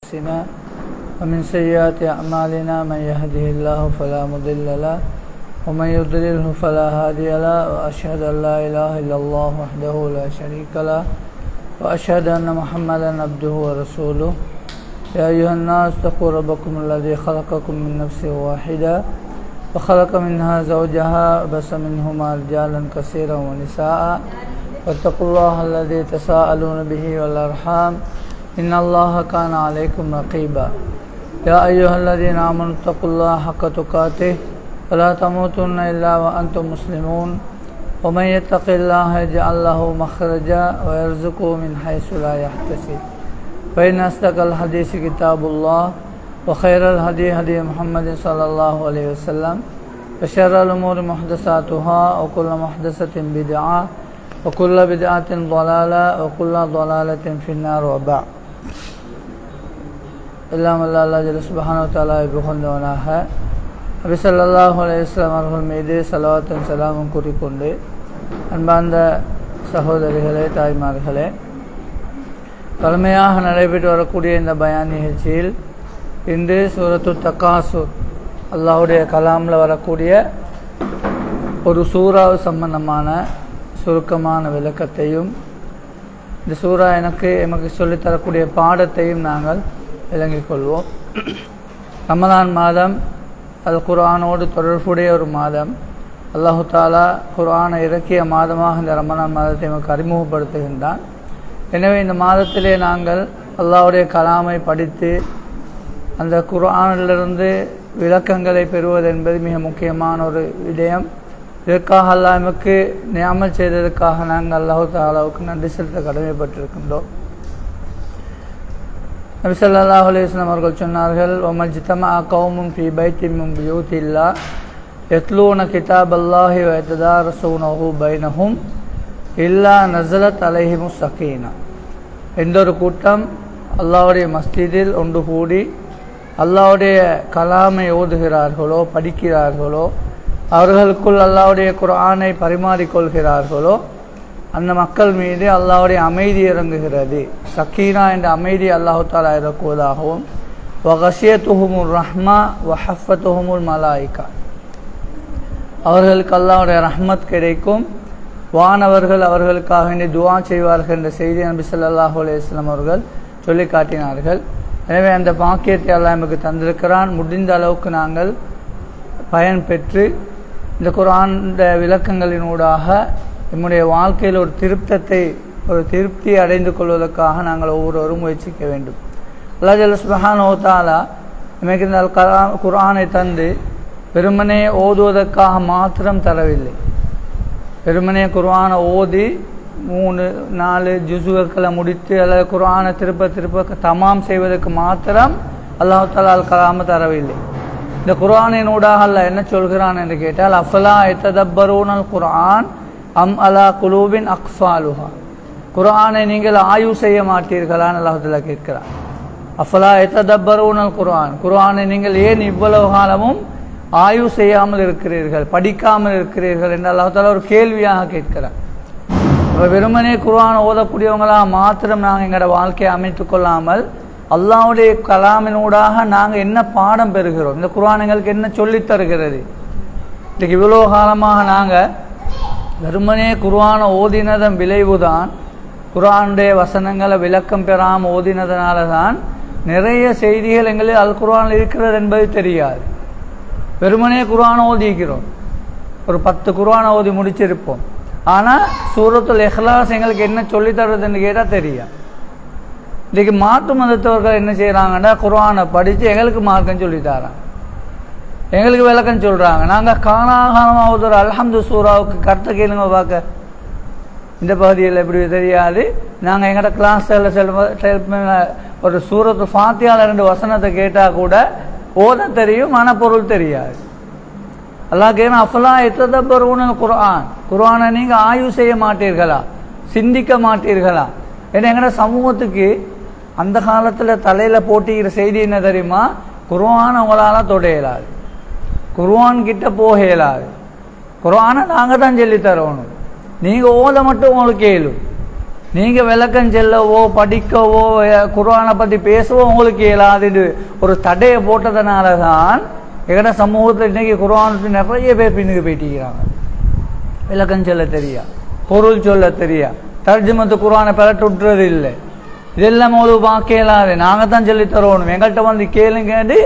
أنفسنا ومن سيئات أعمالنا من يهده الله فلا مضل له ومن يضلله فلا هادي له وأشهد أن لا إله إلا الله وحده لا شريك له وأشهد أن محمدا عبده ورسوله يا أيها الناس اتقوا ربكم الذي خلقكم من نفس واحدة وخلق منها زوجها وبث منهما رجالا كثيرا ونساء واتقوا الله الذي تساءلون به والأرحام إن الله كان عليكم رقيبا يا أيها الذين آمنوا اتقوا الله حق تقاته ولا تموتن إلا وأنتم مسلمون ومن يتق الله يجعل له مخرجا ويرزقه من حيث لا يحتسب فإن أصدق الحديث كتاب الله وخير الهدي هدي محمد صلى الله عليه وسلم وشر الأمور محدثاتها وكل محدثة بدعة وكل بدعة ضلالة وكل ضلالة في النار وبعد எல்லாம் வல்ல அல்லாஹ் ஜல்ல சுப்ஹானஹு வ தஆலா புகழ்ந்தவனாக நபி ஸல்லல்லாஹு அலைஹி வஸல்லம் அவர்கள் மீது ஸலவாத்தும் ஸலாமும் கூறிக்கொண்டு அன்பார்ந்த சகோதரிகளே தாய்மார்களே, பழமையாக நடைபெற்று வரக்கூடிய இந்த பயான் நிகழ்ச்சியில் இன்று சூரத்து தகாசுர் அல்லாஹ்வுடைய கலாமில் வரக்கூடிய ஒரு சூறாவு சம்பந்தமான சுருக்கமான விளக்கத்தையும் இந்த சூறா எமக்கு சொல்லித்தரக்கூடிய பாடத்தையும் நாங்கள் விளங்கிக் கொள்வோம். ரமலான் மாதம் அல் குர்ஆனோடு தொடர்புடைய ஒரு மாதம். அல்லாஹு தாலா குர்ஆனை இறக்கிய மாதமாக இந்த ரமலான் மாதத்தை நமக்கு அறிமுகப்படுத்துகின்றான். எனவே இந்த மாதத்திலே நாங்கள் அல்லாஹ்வுடைய கலாமை படித்து அந்த குர்ஆனிலிருந்து விளக்கங்களை பெறுவது என்பது மிக முக்கியமான ஒரு விடயம். இதற்காக அல்லாஹ் நமக்கு நியாமல் செய்ததற்காக நாங்கள் அல்லாஹு தாலாவுக்கு நன்றி செலுத்த கடமைப்பட்டிருக்கின்றோம். நபி ஸல்லல்லாஹு அலைஹி வஸல்லம் அவர்கள் சொன்னார்கள், வமஜ்தமா கௌமுன் ஃபீ பைத்தின் மின் புயூத்தில்லாஹ் யத்லூன கிதாபல்லாஹி வ யததாரஸூனஹு பைனஹும் இல்லா நஸலத் அலைஹிமுஸ் ஸகீனா. எந்த ஒரு கூட்டம் அல்லாஹ்வுடைய மஸ்ஜிதில் ஒன்று கூடி அல்லாஹ்வுடைய கலாமை ஓதுகிறார்களோ படிக்கிறார்களோ, அவர்களுக்குள் அல்லாஹ்வுடைய குர்ஆனை பரிமாறிக்கொள்கிறார்களோ, அந்த மக்கள் மீது அல்லாஹ்வுடைய அமைதி இறங்குகிறது. சக்கீனா என்ற அமைதி அல்லாஹு தஆலா இறக்குவதாகவும் வகஷியத்துஹுமுர் ரஹ்மா வஹஃபத்துஹுமுல் மலாயிகா, அவர்களுக்கு அல்லாஹ்வுடைய ரஹ்மத் கிடைக்கும், வானவர்கள் அவர்களுக்காக வேண்டி துஆ செய்வார்கள் என்ற செய்தி நபி ஸல்லல்லாஹு அலைஹி வஸல்லம் அவர்கள் சொல்லி காட்டினார்கள். எனவே அந்த பாக்கியத்தை அல்லாஹ் நமக்கு தந்திருக்கிறான். முடிந்த அளவுக்கு நாங்கள் பயன் பெற்று இந்த குர்ஆன் விளக்கங்களினூடாக நம்முடைய வாழ்க்கையில் ஒரு திருப்தி அடைந்து கொள்வதற்காக நாங்கள் ஒவ்வொருவரும் முயற்சிக்க வேண்டும். அல்லாஹ் ஜல்ல சுப்ஹானஹு வ தஆலா நமக்கு இந்த குர்ஆனை தந்து வெறுமனே ஓதுவதற்காக மாத்திரம் தரவில்லை. வெறுமனே குர்ஆனை ஓதி 3-4 ஜுஸுகளை முடித்து அல்லது குர்ஆனை திருப்ப தமாம் செய்வதற்கு மாத்திரம் அல்லாஹ் தஆலா அல் கலாமை தரவில்லை. இந்த குர்ஆனினூடாக அல்லாஹ் என்ன சொல்கிறான் என்று கேட்டால், அஃபலா யததப்பரூனல் குர்ஆன் அம் அலா குலூபின் அக்ஃபாலுஹா, குர்ஆனை நீங்கள் ஆய்வு செய்ய மாட்டீர்களான்னு அல்லாஹ் தஆலா கேட்கிறான். அஃபலா யததப்பரூனல் குர்ஆன், குர்ஆனை நீங்கள் ஏன் இவ்வளவு காலமும் ஆய்வு செய்யாமல் இருக்கிறீர்கள், படிக்காமல் இருக்கிறீர்கள் என்று அல்லாஹ் தஆலா ஒரு கேள்வியாக கேட்கிறான். வெறுமனே குர்ஆனை ஓதக்கூடியவங்களாக மாத்திரம் நாங்கள் எங்களோட வாழ்க்கையை அமைத்து கொள்ளாமல் அல்லாஹ்வுடைய கலாமினூடாக நாங்கள் என்ன பாடம் பெறுகிறோம், இந்த குர்ஆன் எங்களுக்கு என்ன சொல்லித் தருகிறது. இன்றைக்கு இவ்வளோ காலமாக நாங்கள் வெறுமனே குர்ஆனை ஓதினதன் விளைவுதான், குர்ஆனுடைய வசனங்களை விளக்கம் பெறாமல் ஓதினதனால தான் நிறைய செய்திகள் எங்களுக்கு அல் குர்ஆனில் இருக்கிறது என்பது தெரியாது. வெறுமனே குர்ஆனை ஓதிக்கிறோம், ஒரு 10 குர்ஆனை ஓதி முடிச்சிருப்போம். ஆனால் சூரத்துல் இஹ்லாஸ் எங்களுக்கு என்ன சொல்லித் தருதுன்னு கேட்டால் தெரியாது. இன்றைக்கு மாற்று மதத்தவர்கள் என்ன செய்கிறாங்கன்னா, குர்ஆனை படித்து எங்களுக்கு மார்க்கம் சொல்லித்தராங்க, எங்களுக்கு விளக்கம் சொல்கிறாங்க. நாங்கள் காணாகாலமாக ஒரு அல்ஹம்து சூராவுக்கு கருத்தை கேளுங்க பார்க்க, இந்த பகுதியில் எப்படி தெரியாது. நாங்கள் எங்களோட கிளாஸில் ஒரு சூரத்து ஃபாத்தியால 2 வசனத்தை கேட்டால் கூட ஓத தெரியும், மனப்பொருள் தெரியாது. அல்லாஹ் கேட்கணும், அஃபலா யததப்பரூனல் குர்ஆன், குர்ஆனை நீங்கள் ஆய்வு செய்ய மாட்டீர்களா, சிந்திக்க மாட்டீர்களா? ஏன்னா எங்களோட சமூகத்துக்கு அந்த காலத்தில் தலையில் போட்டிக்கிற செய்தி என்ன தெரியுமா, குர்ஆன் அவங்களால் தொட இயலாது, குர்ஆன் கிட்ட போக இயலாது, குர்ஆனை நாங்கள் தான் சொல்லித்தரணும், நீங்கள் ஓத மட்டும் உங்களுக்கு இயலும். நீங்கள் விளக்கம் செல்லவோ படிக்கவோ குர்ஆனை பற்றி பேசவோ உங்களுக்கு இயலாது ஒரு தடையை போட்டதுனால தான் எங்கட சமூகத்தில் இன்றைக்கி குர்ஆனுக்கு நிறைய பேர் பின்னுக்கு போயிட்டிருக்கிறாங்க. விளக்கம் சொல்ல தெரியா, பொருள் சொல்ல தெரியா, தர்ஜுமத்து குர்ஆனை பெறட்டு விட்டுறது இல்லை. இதெல்லாம் உங்களுக்கு பார்க்க இயலாது, நாங்கள் தான் சொல்லி தரணும், எங்கள்கிட்ட வந்து கேளுங்கன்னு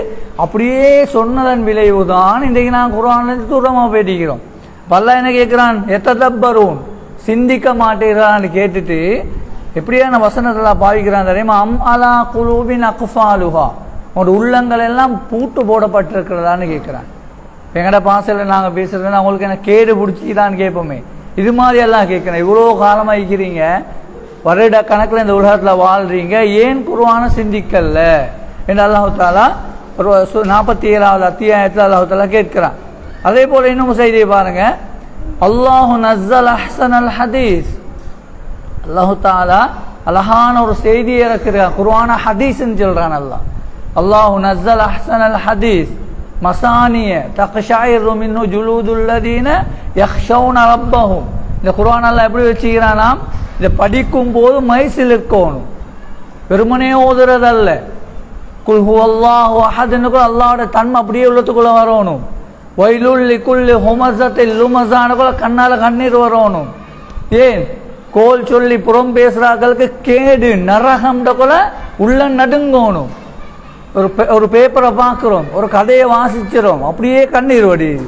அப்படியே சொன்னதன் விளைவு தான் இன்றைக்கு நாங்கள் குர்ஆனில் தூரமாக போயிட்டிருக்கிறோம். பல்ல என்ன கேட்குறான், எத்ததப்பரும் சிந்திக்க மாட்டேறான்னு கேட்டுட்டு எப்படியான வசனத்தெல்லாம் பாவிக்கிறான் தெரியுமா? அலா குலூபின் அக்ஃபாலுஹா, உங்களோட உள்ளங்கள் எல்லாம் பூட்டு போடப்பட்டிருக்கிறதான்னு கேட்குறான். எங்கட பாசையில் நாங்கள் பேசுறதுன்னா அவங்களுக்கு என்ன கேடு பிடிச்சிதான்னு கேட்போமே, இது மாதிரி எல்லாம் கேட்குறேன். இவ்வளோ காலமாக இருக்கிறீங்க, வருட கணக்கில் இந்த உலகத்தில் வாழ்றீங்க, ஏன் குர்ஆனை சிந்திக்கல என்று அல்லாஹ் தஆலா ஒரு 47வது அத்தியாயத்தில் அல்லாஹ் தஆலா கேட்கிறான். அதே போல் இன்னும் செய்தியை பாருங்க, அல்லாஹு நஸ்ஸல் அஹ்ஸனல் ஹதீஸ், அல்லாஹு தஆலா அழகான ஒரு செய்தியை இறக்குறான். குர்ஆனை ஹதீஸ்ன்னு சொல்றான் அல்லாஹ். அல்லாஹு நஸ்ஸல் அஹ்ஸனல் ஹதீஸ் மசானிய தக்ஷாயிரு மின்னு ஜுலூதுல்லதீன யக்ஷௌன ரப்பஹும். இந்த குர்ஆன் அல்லாஹ் எப்படி வச்சுக்கிறானாம், இதை படிக்கும் போது மைசில் இருக்கணும், வெறுமனே ஓதுறதல்ல. குல் ஹுவல்லாஹு அஹத்னு கூட அல்லாஹ்வோட தன்மை அப்படியே உள்ளத்துக்குள்ள வரணும். வைலுல் லிகுல்லி ஹுமஸத்தில் லுமஸான கூட கண்ணால கண்ணீர் வரணும். ஏன் கோல் சொல்லி புறம் பேசுறாங்களுக்கு கேடு நரகம்ட கூட உள்ள நடுங்கணும். ஒரு பேப்பரை பார்க்குறோம், ஒரு கதையை வாசிச்சிடும், அப்படியே கண்ணீர் வடியுது.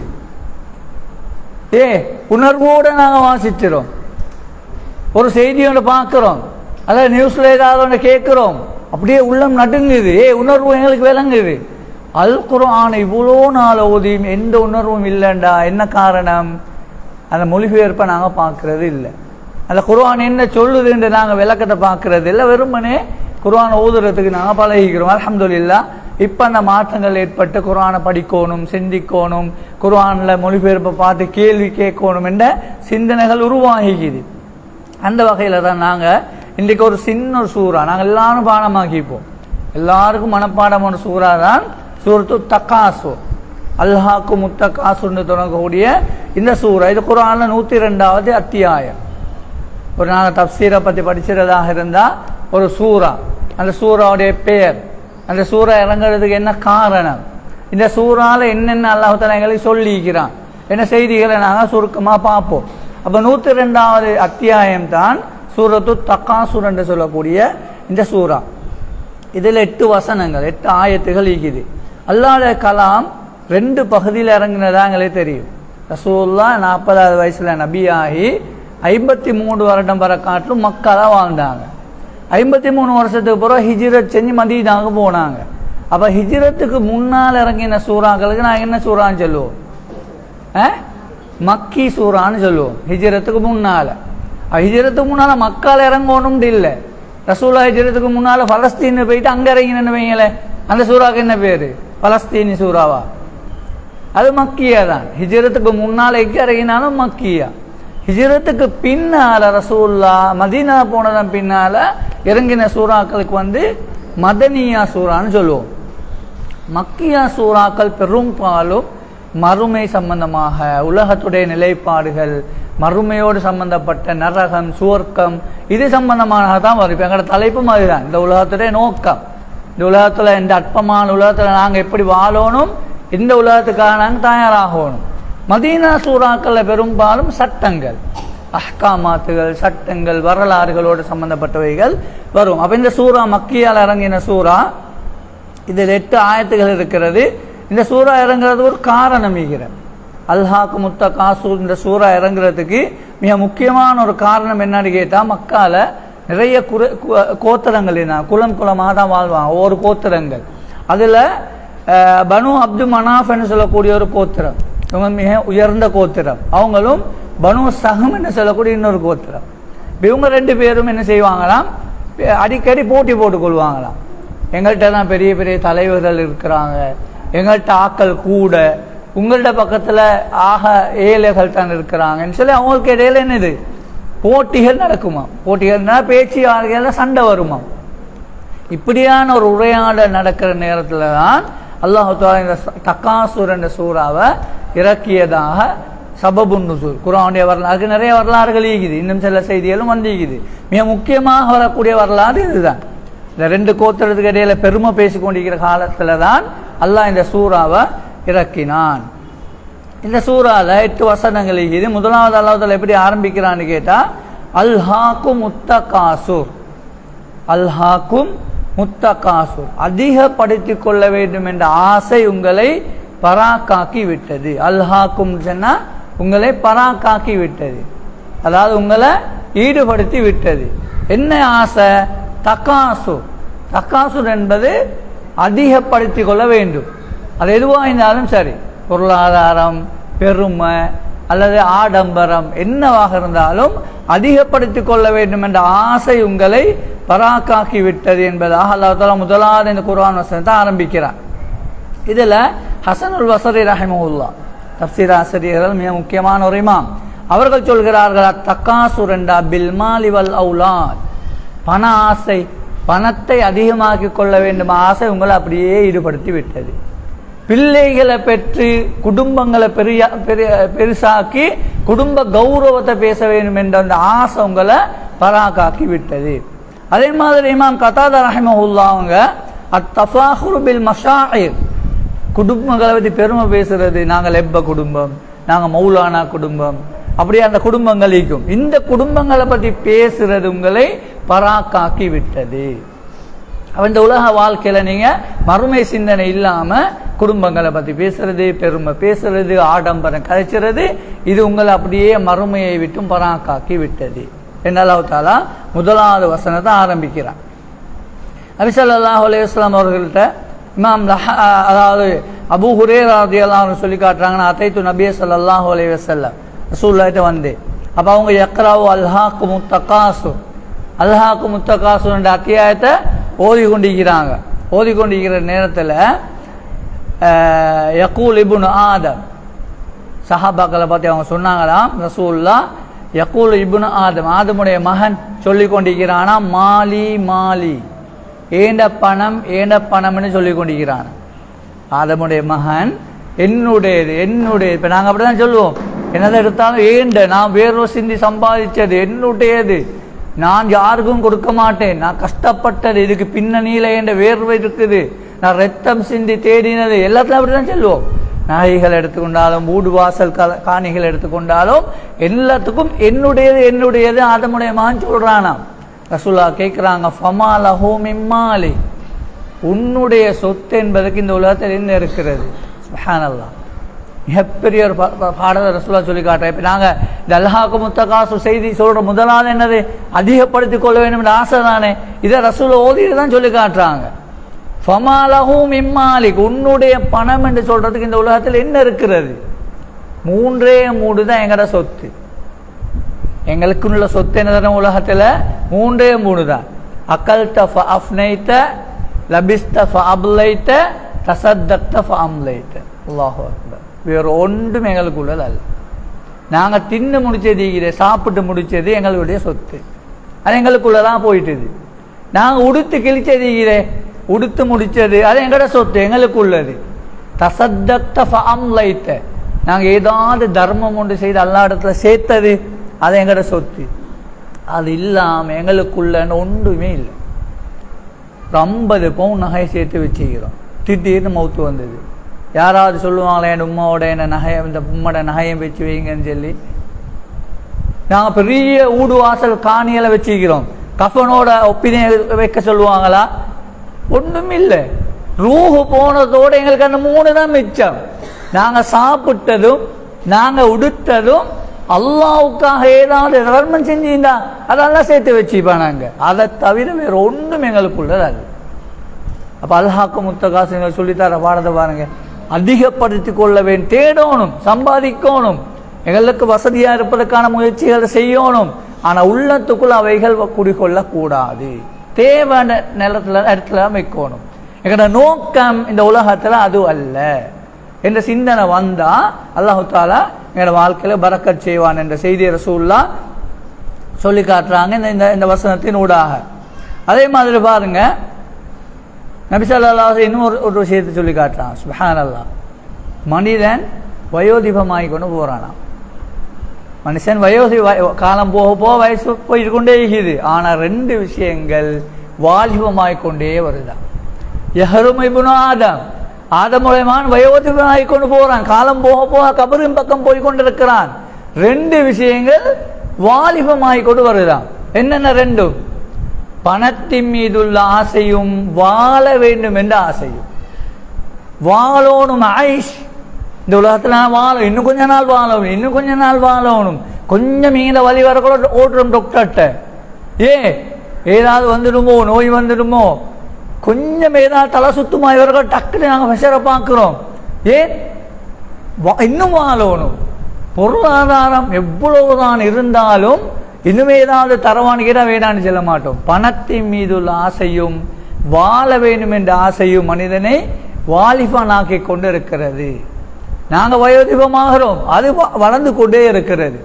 உணர்வோடு நாங்கள் வாசிச்சிடும். ஒரு செய்தியோட பார்க்குறோம், அதாவது நியூஸில் ஏதாவது ஒன்று கேட்குறோம், அப்படியே உள்ளம் நடுங்குது, உணர்வு எங்களுக்கு விளங்குது. அல் குர்ஆன் இவ்வளோ நாள் ஓதியும் எந்த உணர்வும் இல்லைண்டா, என்ன காரணம்? அந்த மொழிபெயர்ப்பை நாங்கள் பார்க்கறது இல்லை. அந்த குர்ஆன் என்ன சொல்லுது என்று நாங்கள் விளக்கத்தை பார்க்கறது இல்லை. வெறுமனே குர்ஆன் ஓதுறதுக்கு நாங்கள் பழகிக்கிறோம். அல்ஹம்துலில்லாஹ் இப்போ அந்த மாற்றங்கள் ஏற்பட்டு குர்ஆனை படிக்கணும், சிந்திக்கணும், குர்ஆனில் மொழிபெயர்ப்பை பார்த்து கேள்வி கேட்கணும் என்ற சிந்தனைகள் உருவாகிக்குது. அந்த வகையில் தான் நாங்கள் இன்றைக்கு ஒரு சின்ன ஒரு சூறா நாங்கள் எல்லாரும் பாடமாக்கிப்போம். எல்லாருக்கும் மனப்பாடமான சூறா தான் சூரத்து தக்காசு, அல்ஹாக்கு முத்தகாசுன்னு தொடங்கக்கூடிய இந்த சூறா. இது குர்ஆனில் 102வது அத்தியாயம். ஒரு நாங்கள் தப்சீரை பற்றி படிக்கிறதாக இருந்தால் ஒரு சூறா, அந்த சூறாவுடைய பெயர், அந்த சூறா இறங்குறதுக்கு என்ன காரணம், இந்த சூறாவில் என்னென்ன அல்லாஹ் தஆலா எங்களுக்கு சொல்லிக்கிறான் என்ன செய்திகளை நாங்கள் சுருக்கமாக பார்ப்போம். அப்போ 102வது அத்தியாயம் தான் சூரத்து தக்காசுர் என்று சொல்லக்கூடிய இந்த சூறா. இதில் 8 வசனங்கள், 8 ஆயத்துகள் இருக்குது. அல்லாஹ்வுடைய கலாம் 2 பகுதியில் இறங்கினதா எங்களுக்கு தெரியும். ரசூலுல்லாஹ் 40வது வயசில் நபியாகி 53 வருடம் வர காட்டிலும் மக்களாக வாழ்ந்தாங்க. 53 வருஷத்துக்கு பிறகு ஹிஜ்ரத் செஞ்சு மதீனாவுக்கு போனாங்க. அப்போ ஹிஜ்ரத்துக்கு முன்னால் இறங்கின சூறாக்களுக்கு நான் என்ன சூறான்னு சொல்லுவோம்? மக்கி சூறான்னு சொல்லுவோம். ஹிஜ்ரத்துக்கு முன்னால், ஹிஜ்ரத்துக்கு முன்னால் மக்கால் இறங்கணும் இல்லை. ரசூலுல்லாஹ் ஹிஜ்ரத்துக்கு முன்னால் பலஸ்தீன் போயிட்டு அங்கே இறங்கினு வைங்களே, அந்த சூறாவுக்கு என்ன பேர்? பலஸ்தீனி சூறாவா? அது மக்கியா தான். ஹிஜ்ரத்துக்கு முன்னால் எங்கே இறங்கினாலும் மக்கியா. ஹிஜ்ரத்துக்கு பின்னால் ரசூலுல்லாஹ் மதீனா போனதன் பின்னால் இறங்கின சூறாக்களுக்கு மதனியா சூறான்னு சொல்லுவோம். மக்கியா சூறாக்கள் பெரும்பாலும் மறுமை சம்பந்தமாக, உலகத்துடைய நிலைப்பாடுகள், மறுமையோடு சம்பந்தப்பட்ட நரகம், சுவர்க்கம், இது சம்பந்தமாக தான் வரும். இப்போ எங்களோட தலைப்பும் அதுதான், இந்த உலகத்துடைய நோக்கம். இந்த உலகத்தில், இந்த அற்பமான உலகத்தில் நாங்கள் எப்படி வாழணும், இந்த உலகத்துக்காக நாங்கள் தயாராகணும். மதீனா சூறாக்களில் பெரும்பாலும் சட்டங்கள், அஹ்காமாத்துகள், சட்டங்கள், வரலாறுகளோடு சம்பந்தப்பட்டவைகள் வரும். அப்போ இந்த சூறா மக்கியால் இறங்கின சூறா, இதில் 8 ஆயத்துகள் இருக்கிறது. இந்த சூறா இறங்குறது ஒரு காரணம் இருக்கிறது. அல்ஹாக்கு முத்தகாசூர் இந்த சூறா இறங்குறதுக்கு மிக முக்கியமான ஒரு காரணம் என்னன்னு கேட்டால், மக்கால நிறைய கோத்திரங்கள் என்ன, குலம் குலமாக தான் வாழ்வாங்க, ஒவ்வொரு கோத்திரங்கள். அதில் பனு அப்து மனாஃப் என்று சொல்லக்கூடிய ஒரு கோத்திரம், இவங்க மிக உயர்ந்த கோத்திரம். அவங்களும் பனு சஹம் என்று சொல்லக்கூடிய இன்னொரு கோத்திரம். இவங்க 2 பேரும் என்ன செய்வாங்களாம், அடிக்கடி போட்டி போட்டுக்கொள்வாங்களாம். எங்கள்கிட்ட தான் பெரிய பெரிய தலைவர்கள் இருக்கிறாங்க, எங்கள்கிட்ட ஆக்கள் கூட, உங்கள்கிட்ட பக்கத்தில் ஆக ஏழைகள் தான் இருக்கிறாங்கன்னு சொல்லி அவங்களுக்கு இடையில என்னது போட்டிகள் நடக்குமா. போட்டிகள்னா பேச்சுவார்த்தைகளில் சண்டை வருமா. இப்படியான ஒரு உரையாடல் நடக்கிற நேரத்தில் தான் அல்லாஹ் தஆலா இந்த தக்காசுர் என்ற சூறாவை இறக்கியதாக சபபுன் நுசூல். குர்ஆனுடைய வரலாறு நிறைய வரலாறுகள் இருக்குது, இன்னும் சில செய்திகளும் வந்திருக்குது. மிக முக்கியமாக வரக்கூடிய வரலாறு இதுதான். இந்த ரெண்டு கோத்திரத்துக்கு இடையில பெருமை பேசிக்கொண்டிருக்கிற காலத்துல தான் அல்லாஹ் இந்த சூறாவை இறக்கினான். இந்த சூறால 8 வசனங்கள் இருக்குது. முதலாவது அல்லாஹ் தஆலா எப்படி ஆரம்பிக்கிறான்னு கேட்டா, அல்ஹாக்கும் முத்தகாசுர், அல்ஹாக்கும் முத்தகாசுர், அதிகப்படுத்திக் கொள்ள வேண்டும் என்ற ஆசை உங்களை பராக்காக்கி விட்டது. அல்ஹாக்கும் சொன்னா உங்களை பராக்காக்கி விட்டது, அதாவது உங்களை ஈடுபடுத்தி விட்டது. என்ன ஆசை? தகாசுர். தகாசுர் என்பது அதிகப்படுத்திக் கொள்ள வேண்டும். அது எதுவாக இருந்தாலும் சரி, பொருளாதாரம், பெருமை அல்லது ஆடம்பரம் என்னவாக இருந்தாலும் அதிகப்படுத்திக் கொள்ள வேண்டும் என்ற ஆசை உங்களை பராக்காக்கி விட்டது என்பதாக அல்லாஹ் தஆலா முதலாவது இந்த குர்ஆன் வசனத்தை ஆரம்பிக்கிறார். இதுல ஹசனுல் பஸரி ரஹிமஹுல்லாஹ் தஃப்சீர் ஆசிரியர்கள் மிக முக்கியமான ஒரு இமாம், அவர்கள் சொல்கிறார்கள், தகாசுர் என்றா பில் மாலி வல் அவுலாத், பண ஆசை, பணத்தை அதிகமாக்கி கொள்ள வேண்டும் ஆசை உங்களை அப்படியே ஈடுபடுத்தி விட்டது. பிள்ளைகளை பெற்று குடும்பங்களை பெருசாக்கி குடும்ப கௌரவத்தை பேச வேண்டும் என்ற அந்த ஆசை உங்களை பராக்காக்கி விட்டது. அதே மாதிரி இமாம் கதாதா ரஹிமஹுல்லாஹ் அவங்க அத்தஃபாஹுரு பில் மஷாயிர், குடும்பங்களை பற்றி பெருமை பேசுறது, நாங்கள் லெப்ப குடும்பம், நாங்கள் மௌலானா குடும்பம், அப்படியே அந்த குடும்பங்கள் இருக்கும். இந்த குடும்பங்களை பற்றி பேசுறது உங்களை பராக்காக்கி விட்டது. இந்த உலக வாழ்க்கையில நீங்க மறுமை சிந்தனை இல்லாம குடும்பங்களை பத்தி பேசுறது, பெருமை பேசுறது, ஆடம்பரம் கதைக்கிறது, இது உங்களை அப்படியே மறுமையை விட்டும் பராக்காக்கி விட்டது என்று அல்லாஹ் தஆலா முதலாவது வசனத்தை ஆரம்பிக்கிறார். நபி ஸல்லல்லாஹு அலைஹி வஸல்லம் அவர்கள்ட்ட இமாம் அதாவது அபூ ஹுரைரா ரலியல்லாஹு அன்ஹு சொல்லி காட்டுறாங்கன்னா, அதைத்து நபிய ஸல்லல்லாஹு அலைஹி வஸல்லம் ரசூலுல்லாஹ்ட்ட வந்து, அப்ப அவங்க யக்ராவு அல்ஹாக்கும் முத்தகாசுர், அல்ஹாக்கும் முத்தகாசுர் என்ற அத்தியாயத்தை ஓதிக்கொண்டிருக்கிறாங்க. ஓதிக்கொண்டிருக்கிற நேரத்தில் யகூல் இப்னு ஆதம், சஹாபாக்களை பற்றி அவங்க சொன்னாங்களாம், ரசூலுல்லாஹ் யகூல் இப்னு ஆதம், ஆதமுடைய மகன் சொல்லி கொண்டிருக்கிறானா, மாலி மாலி, ஏண்ட பணம் ஏண்ட பணம்னு சொல்லி கொண்டிருக்கிறான். ஆதமுடைய மகன் என்னுடையது என்னுடையது. இப்போ நாங்கள் அப்படி தான் சொல்லுவோம், என்னதை எடுத்தாலும் ஏண்ட, நான் வேர்வை சிந்தி சம்பாதிச்சது என்னுடையது, நான் யாருக்கும் கொடுக்க மாட்டேன், நான் கஷ்டப்பட்டது, இதுக்கு பின்னணியில என்ற வேர்வை இருக்குது, நான் ரத்தம் சிந்தி தேடினது, எல்லாத்தையும் அப்படிதான் சொல்லுவோம். நகைகள் எடுத்துக்கொண்டாலும் வீடு வாசல் காணிகள் எடுத்துக்கொண்டாலும் எல்லாத்துக்கும் என்னுடையது என்னுடையது ஆதமுடைய மகன் சொல்றானாம். ரசூலுல்லாஹ் கேட்கிறாங்க, ஃபமா லஹு மிம்மாலி, உன்னுடைய சொத்து என்பதற்கு இந்த உலகத்தில் என்ன இருக்கிறது? சுப்ஹானல்லாஹ், மிகப்பெரிய ஒரு பாடலை ரசூலுல்லாஹ் சொல்லி காட்டுறேன். இப்போ நாங்கள் இந்த அல்ஹாக்கும் முத்தகாசுர் செய்தி சொல்ற முதலாவது என்னது? அதிகப்படுத்திக் கொள்ள வேண்டும் என்ற ஆசை தானே. இதை ரசூலுல்லாஹ் ஓதிட்டு தான் சொல்லி காட்டுறாங்க. ஃபமா லஹு மிம்மாலிக், உன்னுடைய பணம் என்று சொல்றதுக்கு இந்த உலகத்தில் என்ன இருக்கிறது? 3 தான் எங்கட சொத்து. எங்களுக்குள்ள சொத்து என்ன உலகத்தில்? 3 தான். அகல்த ஃபஅஃப்னைத, லபிஸ்த ஃபஅப்லைத, தஸத்தக்த ஃபஅம்லைத. அல்லாஹு அக்பர். வேறு ஒன்றும் எங்களுக்குள்ளது அல்ல. நாங்கள் தின்னு முடிச்சது, சாப்பிட்டு முடிச்சது எங்களுடைய சொத்து, அது எங்களுக்குள்ளதான் போயிட்டுது. நாங்கள் உடுத்து கிழிச்சது, உடுத்து முடிச்சது, அது எங்களோட சொத்து, எங்களுக்குள்ளது. தஸத்தக்த ஃபஅம்லைத, நாங்கள் ஏதாவது தர்மம் ஒன்று செய்து அல்லாஹ் இடத்துல சேர்த்தது, அது எங்களோட சொத்து. அது இல்லாமல் எங்களுக்குள்ளன்னு ஒன்றுமே இல்லை. 50 பவுன் நகையை சேர்த்து வச்சுக்கிறோம், திடீர்னு மவுத்து வந்தது. யாராவது சொல்லுவாங்களே, என் உம்மாவோட என்ன நகையை, இந்த உம்மோட நகையை வச்சு வைங்கன்னு சொல்லி. நாங்கள் பெரிய ஊடு வாசல் காணிகளை வச்சுக்கிறோம், கஃபனோட ஒப்பினை வைக்க சொல்லுவாங்களா? ஒன்றும் இல்லை. ரூஹு போனதோடு எங்களுக்கு அந்த 3 தான் மிச்சம். நாங்கள் சாப்பிட்டதும் நாங்கள் உடுத்ததும் அல்லாவுக்காக ஏதாவது தர்மம் செஞ்சீங்களா அதெல்லாம் சேர்த்து வச்சுப்பா. நாங்கள் அதை தவிர வேறு ஒன்றும் எங்களுக்குள்ளது அது. அப்போ அல்ஹாக்கும் முத்தகாசுர் சொல்லித்தர பாடத்தை பாருங்க. அதிகப்படுத்தி கொள்ள வேண்டும், தேடணும், சம்பாதிக்கணும், எங்களுக்கு வசதியாக இருப்பதற்கான முயற்சிகளை செய்யணும். ஆனால் உள்ளத்துக்குள் அவைகள் குடிக்கொள்ளக்கூடாது, தேவை இடத்துல வைக்கணும். எங்களோட நோக்கம் இந்த உலகத்தில் அது அல்ல என்ற சிந்தனை வந்தா அல்லாஹ் தஆலா எங்களோட வாழ்க்கையில பரக்கத் செய்வான் என்ற செய்தியை ரசூலுல்லாஹ் சொல்லி காட்டுறாங்க இந்த வசனத்தின் ஊடாக. அதே மாதிரி பாருங்க, நபி ஸல்லல்லாஹு அலைஹி வஸல்லம் இன்னும் ஒரு விஷயத்தை சொல்லி காட்டுறான். சுப்ஹானல்லாஹ், மனிதன் வயோதிபமாகி கொண்டு போறானா. மனுஷன் காலம் போக போக வயசு போயிட்டு கொண்டே இருக்குது. ஆனால் 2 விஷயங்கள் வாலிபமாய்க்கொண்டே வருதான். யஹ்ரும் இப்னு ஆதம், ஆதம் மூலமான் வயோதிபனாகிக் கொண்டு போறான். காலம் போக போக கபரின் பக்கம் போய் கொண்டிருக்கிறான். 2 விஷயங்கள் வாலிபமாகிக் கொண்டு வருதான். என்னென்ன 2? பணத்தின் மீதுள்ள ஆசையும் வாழ வேண்டும் என்ற ஆசையும். வாழணும் ஆயிஷ், இந்த உலகத்தில் நான் வாழும், இன்னும் கொஞ்ச நாள் வாழணும், இன்னும் கொஞ்ச நாள் வாழணும், கொஞ்சம் மீத வழி வர கூட ஓடுறோம் டாக்டர்கிட்ட. ஏதாவது வந்துடுமோ, நோய் வந்துடுமோ, கொஞ்சம் ஏதாவது தலை சுத்துமா, இவர்கள் டக்குன்னு நாங்கள் ப்ரெஷரை பார்க்குறோம். இன்னும் வாழணும். பொருளாதாரம் எவ்வளவுதான் இருந்தாலும் இன்னும் ஏதாவது தரவானுகிறா வேண்டான்னு சொல்ல மாட்டோம். பணத்தின் மீதுள்ள ஆசையும் வாழ வேண்டும் என்ற ஆசையும் மனிதனை வாலிபனாக்கி கொண்டு இருக்கிறது. நாங்கள் வயோதிபமாகிறோம், அது வளர்ந்து கொண்டே இருக்கிறது.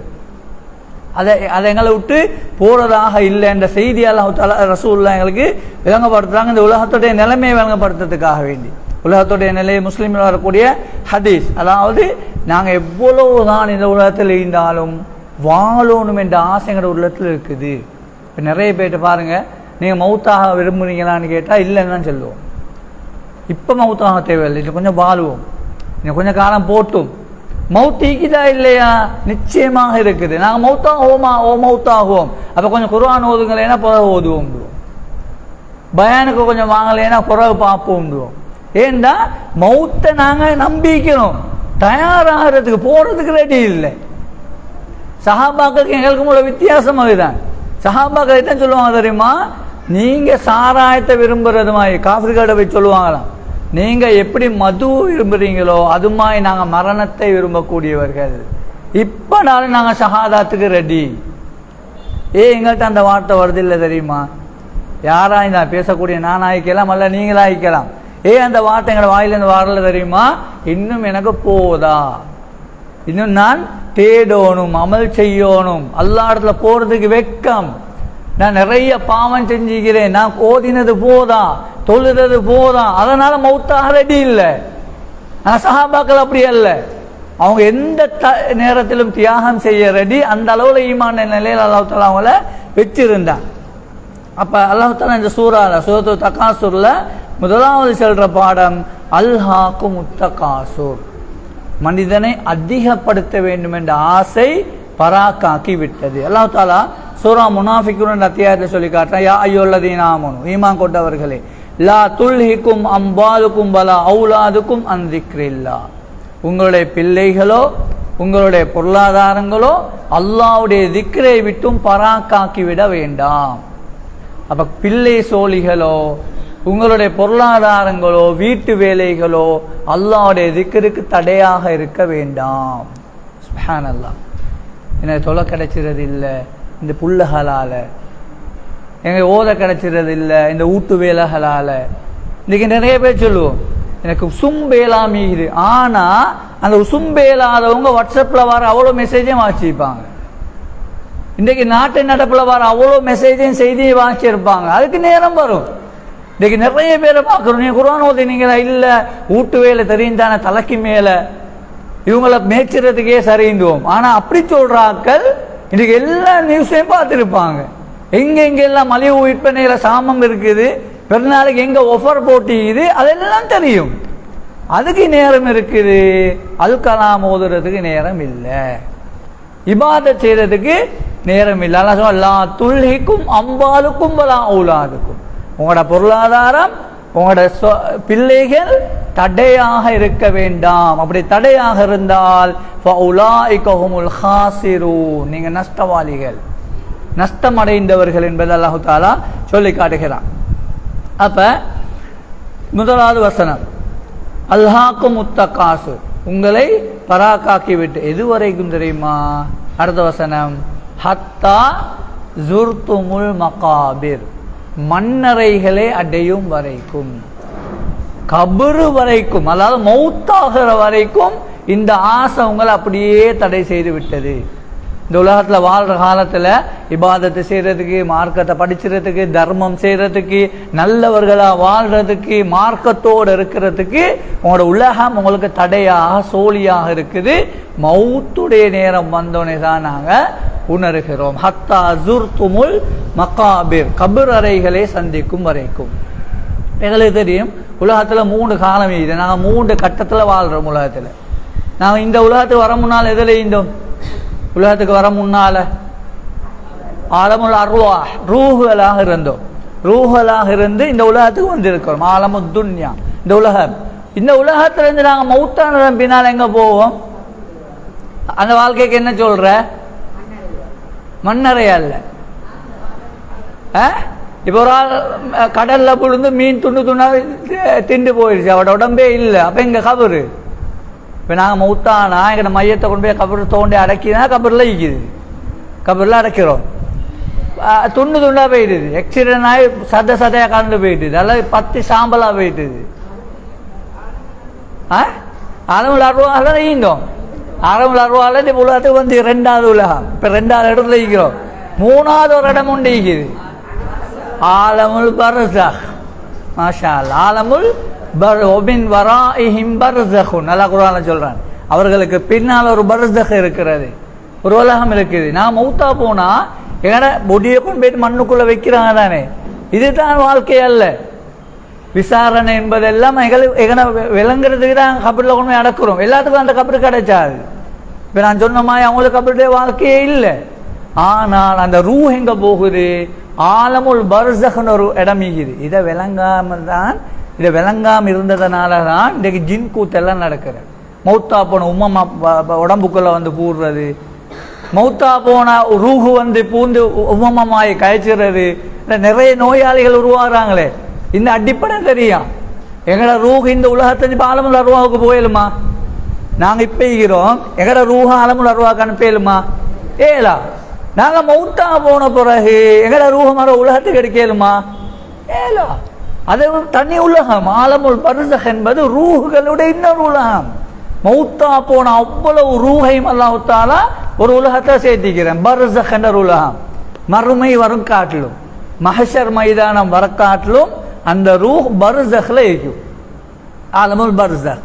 அதை எங்களை விட்டு போறதாக இல்லை என்ற செய்தி அல்லாஹ் ரசூலுல்லாஹ் எங்களுக்கு விளங்கப்படுத்துறாங்க. இந்த உலகத்துடைய நிலைமையை விளங்கப்படுத்துறதுக்காக வேண்டி, உலகத்துடைய நிலையை முஸ்லீம்கள் வரக்கூடிய ஹதீஸ். அதாவது நாங்கள் எவ்வளவுதான் இந்த உலகத்தில் இருந்தாலும் வாழணும் என்ற ஆசைங்கிற உள்ளத்தில் இருக்குது. இப்போ நிறைய பேர்ட்ட பாருங்க, நீங்கள் மௌத்தாக விரும்புறீங்களான்னு கேட்டால் இல்லைன்னு தான் சொல்லுவோம். இப்போ மௌத்தாக தேவையில்லை, இன்னும் கொஞ்சம் வாழுவோம், இன்னும் கொஞ்சம் காலம் போட்டும். மௌத்திக்குதா இல்லையா? நிச்சயமாக இருக்குது. நாங்கள் மௌத்தாகுவோமா? மௌத்தாகுவோம். அப்போ கொஞ்சம் குர்ஆன் ஓதுங்களேன்னா பிறகு ஓதுவோம், பயானுக்கு கொஞ்சம் வாங்கலைன்னா பிறகு பார்ப்போம். ஏண்டா மௌத்தை நாங்கள் நம்பிக்கிறோம், தயாராகிறதுக்கு போறதுக்கு ரெடி இல்லை. சஹாபாக்களுக்கு எங்களுக்கும் உள்ள வித்தியாசம் அதுதான். சஹாபாக்கள் தான் சொல்லுவாங்க தெரியுமா, நீங்க சாராயத்தை விரும்புறது மாதிரி காஃபிர்கிட்ட போய் சொல்லுவாங்களாம், நீங்க எப்படி மது விரும்புறீங்களோ அது மாதிரி நாங்க மரணத்தை விரும்பக்கூடியவர்கள், இப்பனாலும் நாங்க ஷஹாதாத்துக்கு ரெடி. எங்கள்கிட்ட அந்த வார்த்தை வருது இல்லை தெரியுமா? யாராய் நான் பேசக்கூடிய நான் ஆயிக்கலாம், அல்ல நீங்களா ஆயிக்கலாம். அந்த வார்த்தை எங்களோட வாயிலிருந்து வரல தெரியுமா? இன்னும் எனக்கு போதா, இன்னும் நான் தேடணும், அமல் செய்யணும், அல்லா இடத்துல போறதுக்கு வெக்கம், நான் நிறைய பாவம் செஞ்சுக்கிறேன், நான் ஓதினது போதா, தொழுறது போதா, அதனால மௌத்தாக ரெடி இல்லை. நான் சஹாபாக்கள் அப்படி அல்ல, அவங்க எந்த நேரத்திலும் தியாகம் செய்ய ரெடி. அந்த அளவுல ஈமான நிலையில் அல்லாஹ் தஆலா அவங்கள வச்சிருந்தான். அப்ப அல்லாஹ் தஆலா இந்த சூரத்து தகாசுர்ல முதலாவது சொல்ற பாடம் அல்ஹாக்கும் முத்தகாசுர், மனிதனை அதிகப்படுத்த வேண்டும் என்ற ஆசை பராக்காக்கி விட்டது. அல்லாஹ் தஆலா சூரா முனாஃபிகூன் அத்தியாயத்தில் சொல்லி காட்டுறான், யா அய்யுல்லதீன ஆமனு, ஈமான் கொண்டவர்களே, லா துல்ஹிக்கும் அம்வாலுக்கும் வலா அவுலாதுக்கும் அன் திக்ரில்லாஹ், உங்களுடைய பிள்ளைகளோ உங்களுடைய பொருளாதாரங்களோ அல்லாஹ்வுடைய திக்ரை விட்டும் பராக்காக்கி விட வேண்டாம். அப்ப பிள்ளை சோழிகளோ உங்களுடைய பொருளாதாரங்களோ வீட்டு வேலைகளோ அல்லாஹ்வுடைய திக்ருக்கு தடையாக இருக்க வேண்டாம். சுப்ஹானல்லாஹ். எனக்கு தொலை கிடைச்சிறது இல்லை, இந்த புள்ளகளால எங்க ஓத கிடைச்சிறது இல்லை, இந்த ஊட்டு வேலைகளால. இன்னைக்கு நிறைய பேர் சொல்லுவோம் எனக்கு உசும்பேலா மீது. ஆனா அந்த உசும்பேலாதவங்க வாட்ஸ்அப்ல வர அவ்வளோ மெசேஜையும் வாசிப்பாங்க. இன்றைக்கு நாட்டு நடப்புல வர அவ்வளோ மெசேஜையும் செய்தியும் வாசிச்சிருப்பாங்க. அதுக்கு நேரம் வரும். இன்னைக்கு நிறைய பேரை பார்க்குறோம், நீங்க குர்ஆன் ஓதினீங்களா? இல்ல, வீட்டு வேலை தெரியும் தானே தலைக்கு மேல, இவங்களை மேய்ச்சறதுக்கே சரிந்துவோம். ஆனா அப்படி சொல்றாக்கள் இன்னைக்கு எல்லா நியூஸையும் பார்த்துருப்பாங்க. எங்கெல்லாம் மலிவு விற்பனையில சாமம் இருக்குது, பெருநாளைக்கு எங்க ஆஃபர் போட்டிக்குது, அதெல்லாம் தெரியும். அதுக்கு நேரம் இருக்குது, அல்கலாம் ஓதுறதுக்கு நேரம் இல்லை, இபாதத் செய்யறதுக்கு நேரம் இல்லை. அல்லாஹ் சொல்றான், லா துல்ஹிக்கும் அம்வாலுக்கும் வலா அவுலாதுக்கும், உங்களோட பொருளாதாரம் உங்களோட பிள்ளைகள் தடையாக இருக்க வேண்டாம். அப்படி தடையாக இருந்தால் ஃபஉலாயிக ஹுமுல் ஹாசிரூன், நீங்க நஷ்டவாளிகள், நஷ்டம் அடைந்தவர்கள் என்பதை அல்லாஹ் தஆலா சொல்லி காட்டுகிறான். அப்ப முதலாவது வசனம் அல்ஹாக்கும் முத்தகாசு, உங்களை பராக்காக்கி விட்டு எதுவரைக்கும் தெரியுமா? அடுத்த வசனம் ஹத்தா ஜுர்துமுல் மகாபிர், மண்ணறைகளை அடையும் வரைக்கும், கபரு வரைக்கும், அதாவது மௌத்தாகிற வரைக்கும் இந்த ஆசை உங்களை அப்படியே தடை செய்து விட்டது. இந்த உலகத்தில் வாழ்கிற காலத்தில் இபாதத்தை செய்கிறதுக்கு, மார்க்கத்தை படிச்சுறதுக்கு, தர்மம் செய்கிறதுக்கு, நல்லவர்களாக வாழ்கிறதுக்கு, மார்க்கத்தோடு இருக்கிறதுக்கு உங்களோட உலகம் உங்களுக்கு தடையாக சோழியாக இருக்குது. மௌத்துடைய நேரம் வந்தோடனே தான் நாங்கள் உணர்கிறோம். ஹத்தா ஜுர்துமுல் மகாபிர், கபர் அறைகளை சந்திக்கும் வரைக்கும். எங்களுக்கு தெரியும் உலகத்தில் 3 காலம் இது. நாங்கள் 3 கட்டத்தில் வாழ்கிறோம் உலகத்தில். நாங்கள் இந்த உலகத்துக்கு வர முன்னால் எதில் இருந்தோம்? உலகத்துக்கு வர முன்னால ஆலமுல் அர்வா, ரூஹுகளாக இருந்தோம். ரூஹுகளாக இருந்து இந்த உலகத்துக்கு வந்திருக்கிறோம். ஆலமு துன்யா, இந்த உலகம். இந்த உலகத்திலிருந்து நாங்கள் மௌத்தான பின்னால் எங்கே போவோம்? அந்த வாழ்க்கைக்கு என்ன சொல்ற? மண்ணறை அல்ல. இப்போ ஒரு ஆள் கடல்ல புழுந்து மீன் துண்டு துண்டா திண்டு போயிடுச்சு, அவட உடம்பே இல்லை. அப்போ எங்க கபரு? இப்போ நாங்கள் மௌத்தானா எங்கள் மையத்தை கொண்டு போய் கபரு தோண்டி அடக்கினா கபரில் இருக்குது, கபரில் அடைக்கிறோம். துண்டு துண்டாக போயிட்டுது, ஆக்சிடென்ட் ஆகி சதையாக கலந்து போயிட்டுது, அல்லது 10 சாம்பலாக போயிட்டுது. ஆலமுல் அர்வாஹ்ல ஈந்தோம். ஆலமுல் அர்வாஹ்ல இந்த உலகத்துக்கு வந்து 2வது உலகம். இப்போ 2வது இடத்துல இருக்கிறோம். 3வது ஒரு இடம் உண்டு இருக்குது, ஆலமுல் பர்ஸஹ். மாஷா அல்லாஹ். ஆலமுல் ஒபின் வராஇஹிம் பர்ஸஹுன், நல்லா குர்ஆன்ல சொல்றான். அவர்களுக்கு பின்னால் ஒரு பர்ஸஹ் இருக்கிறது, ஒரு உலகம் இருக்குது. நான் மௌத்தா போனா எங்கட பொடியை கொண்டு போயிட்டு மண்ணுக்குள்ள வைக்கிறாங்க தானே, இதுதான் வாழ்க்கை அல்ல. விசாரணை என்பதெல்லாம் எங்கன விளங்குறதுக்கு தான் கபரில் கொண்டு போய் அடக்குறோம். எல்லாத்துக்கும் அந்த கபரு கிடைச்சாது. இப்போ நான் சொன்ன மாதிரி அவங்களுக்கு கபருடைய வாழ்க்கையே இல்லை. ஆனால் அந்த ரூஹ் எங்க போகுது? ஆலமுல் பர்ஸஹ்னு ஒரு இடம் இருக்குது. இதை விளங்காம இருந்ததுனால தான் இன்றைக்கு ஜின் கூத்தெல்லாம் நடக்கிறது. மௌத்தா போன உம்மம்மா உடம்புக்குள்ள வந்து பூடுறது, மௌத்தா போன ரூஹு வந்து பூந்து உம்மம்மாயை கழிச்சுறது, நிறைய நோயாளிகள் உருவாகிறாங்களே. இந்த அடிப்படை தெரியும். எங்கட ரூஹ் இந்த உலகத்தை ஆலமுல் அர்வாஹுக்கு போயிலுமா? நாங்கள் இப்போ இருக்கிறோம், எங்கட ரூஹ ஆலமுல் அர்வாஹுக்கு அனுப்பியலுமா? ஏலா. நாங்கள் மௌத்தா போன பிறகு எங்கட ரூஹ மர உலகத்துக்கு எடுக்கலுமா? ஏலா. அது தனி உலகம். ஆலமுல் பர்ஸஹ் என்பது ரூஹுகளுடைய இன்னொரு உலகம். மௌத்தா போன அவ்வளவு ரூஹையும் அல்லாஹ் தஆலா ஒரு உலகத்தை சேர்த்திக்கிறேன். பர்ஸஹ் என்ற உலகம் மறுமை வரும் காட்டிலும், மஹ்ஷர் மைதானம் வர காட்டிலும் அந்த ரூஹ் பர்ஸஹ்ல இருக்கும். ஆலமுல் பர்ஸஹ்.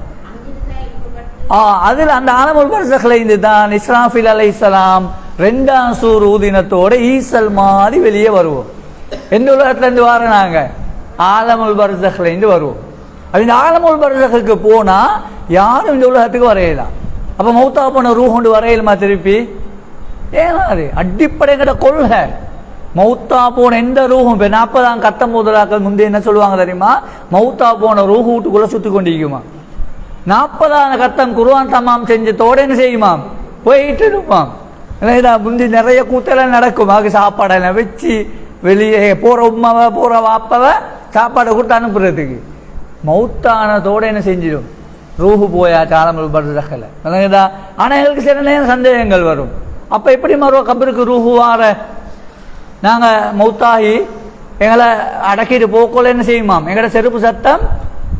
அதில் அந்த ஆலமுல் பர்ஸஹ்ல இருந்து தான் இஸ்ராஃபில் அலைஹிஸ்ஸலாம் 2ஆம் சூர் ஊதினத்தோட ஈசல் மாதிரி வெளியே வருவோம். எந்த உலகத்துல இருந்து வர? நாங்க ஆலமுல் பர்ஸஹ்ல இருந்து வருவோம். இந்த ஆலமுல் பர்ஸஹுக்கு போனா யாரும் இந்த உலகத்துக்கு வரையலாம். அப்ப மௌத்தா போன ரூஹ் கொண்டு வரையலுமா திருப்பி? ஏனாது அடிப்படைங்கிற கொள்கை. மௌத்தா போன எந்த ரூஹும் 40ஆம் கட்டம் முதலாக்கள் முந்தைய என்ன சொல்லுவாங்க தெரியுமா? மௌத்தா போன ரூஹ் வீட்டுக்குள்ள சுத்தி கொண்டிருக்குமா. 40ஆம் கட்டம் குர்ஆன் தமாம் செஞ்சதோட என்ன செய்யுமாம்? போயிட்டு இருப்பான். முந்தி நிறைய கூத்தெல்லாம் நடக்கும். ஆக சாப்பாடெல்லாம் வச்சு வெளியே போற உமாவை போற வாப்பவை சாப்பாடை கொடுத்து அனுப்புறதுக்கு. மௌத்தானதோட என்ன செஞ்சிடும்? ரூஹு போயாச்சு ஆலமுல் பர்ஸஹ்ல. ஆனா எங்களுக்கு சில நேரம் சந்தேகங்கள் வரும். அப்ப எப்படி மறுவ கபருக்கு ரூஹு வார? நாங்க மௌத்தாகி எங்களை அடக்கிட்டு போக்கோல என்ன செய்யுமாம்? எங்கட செருப்பு சத்தம்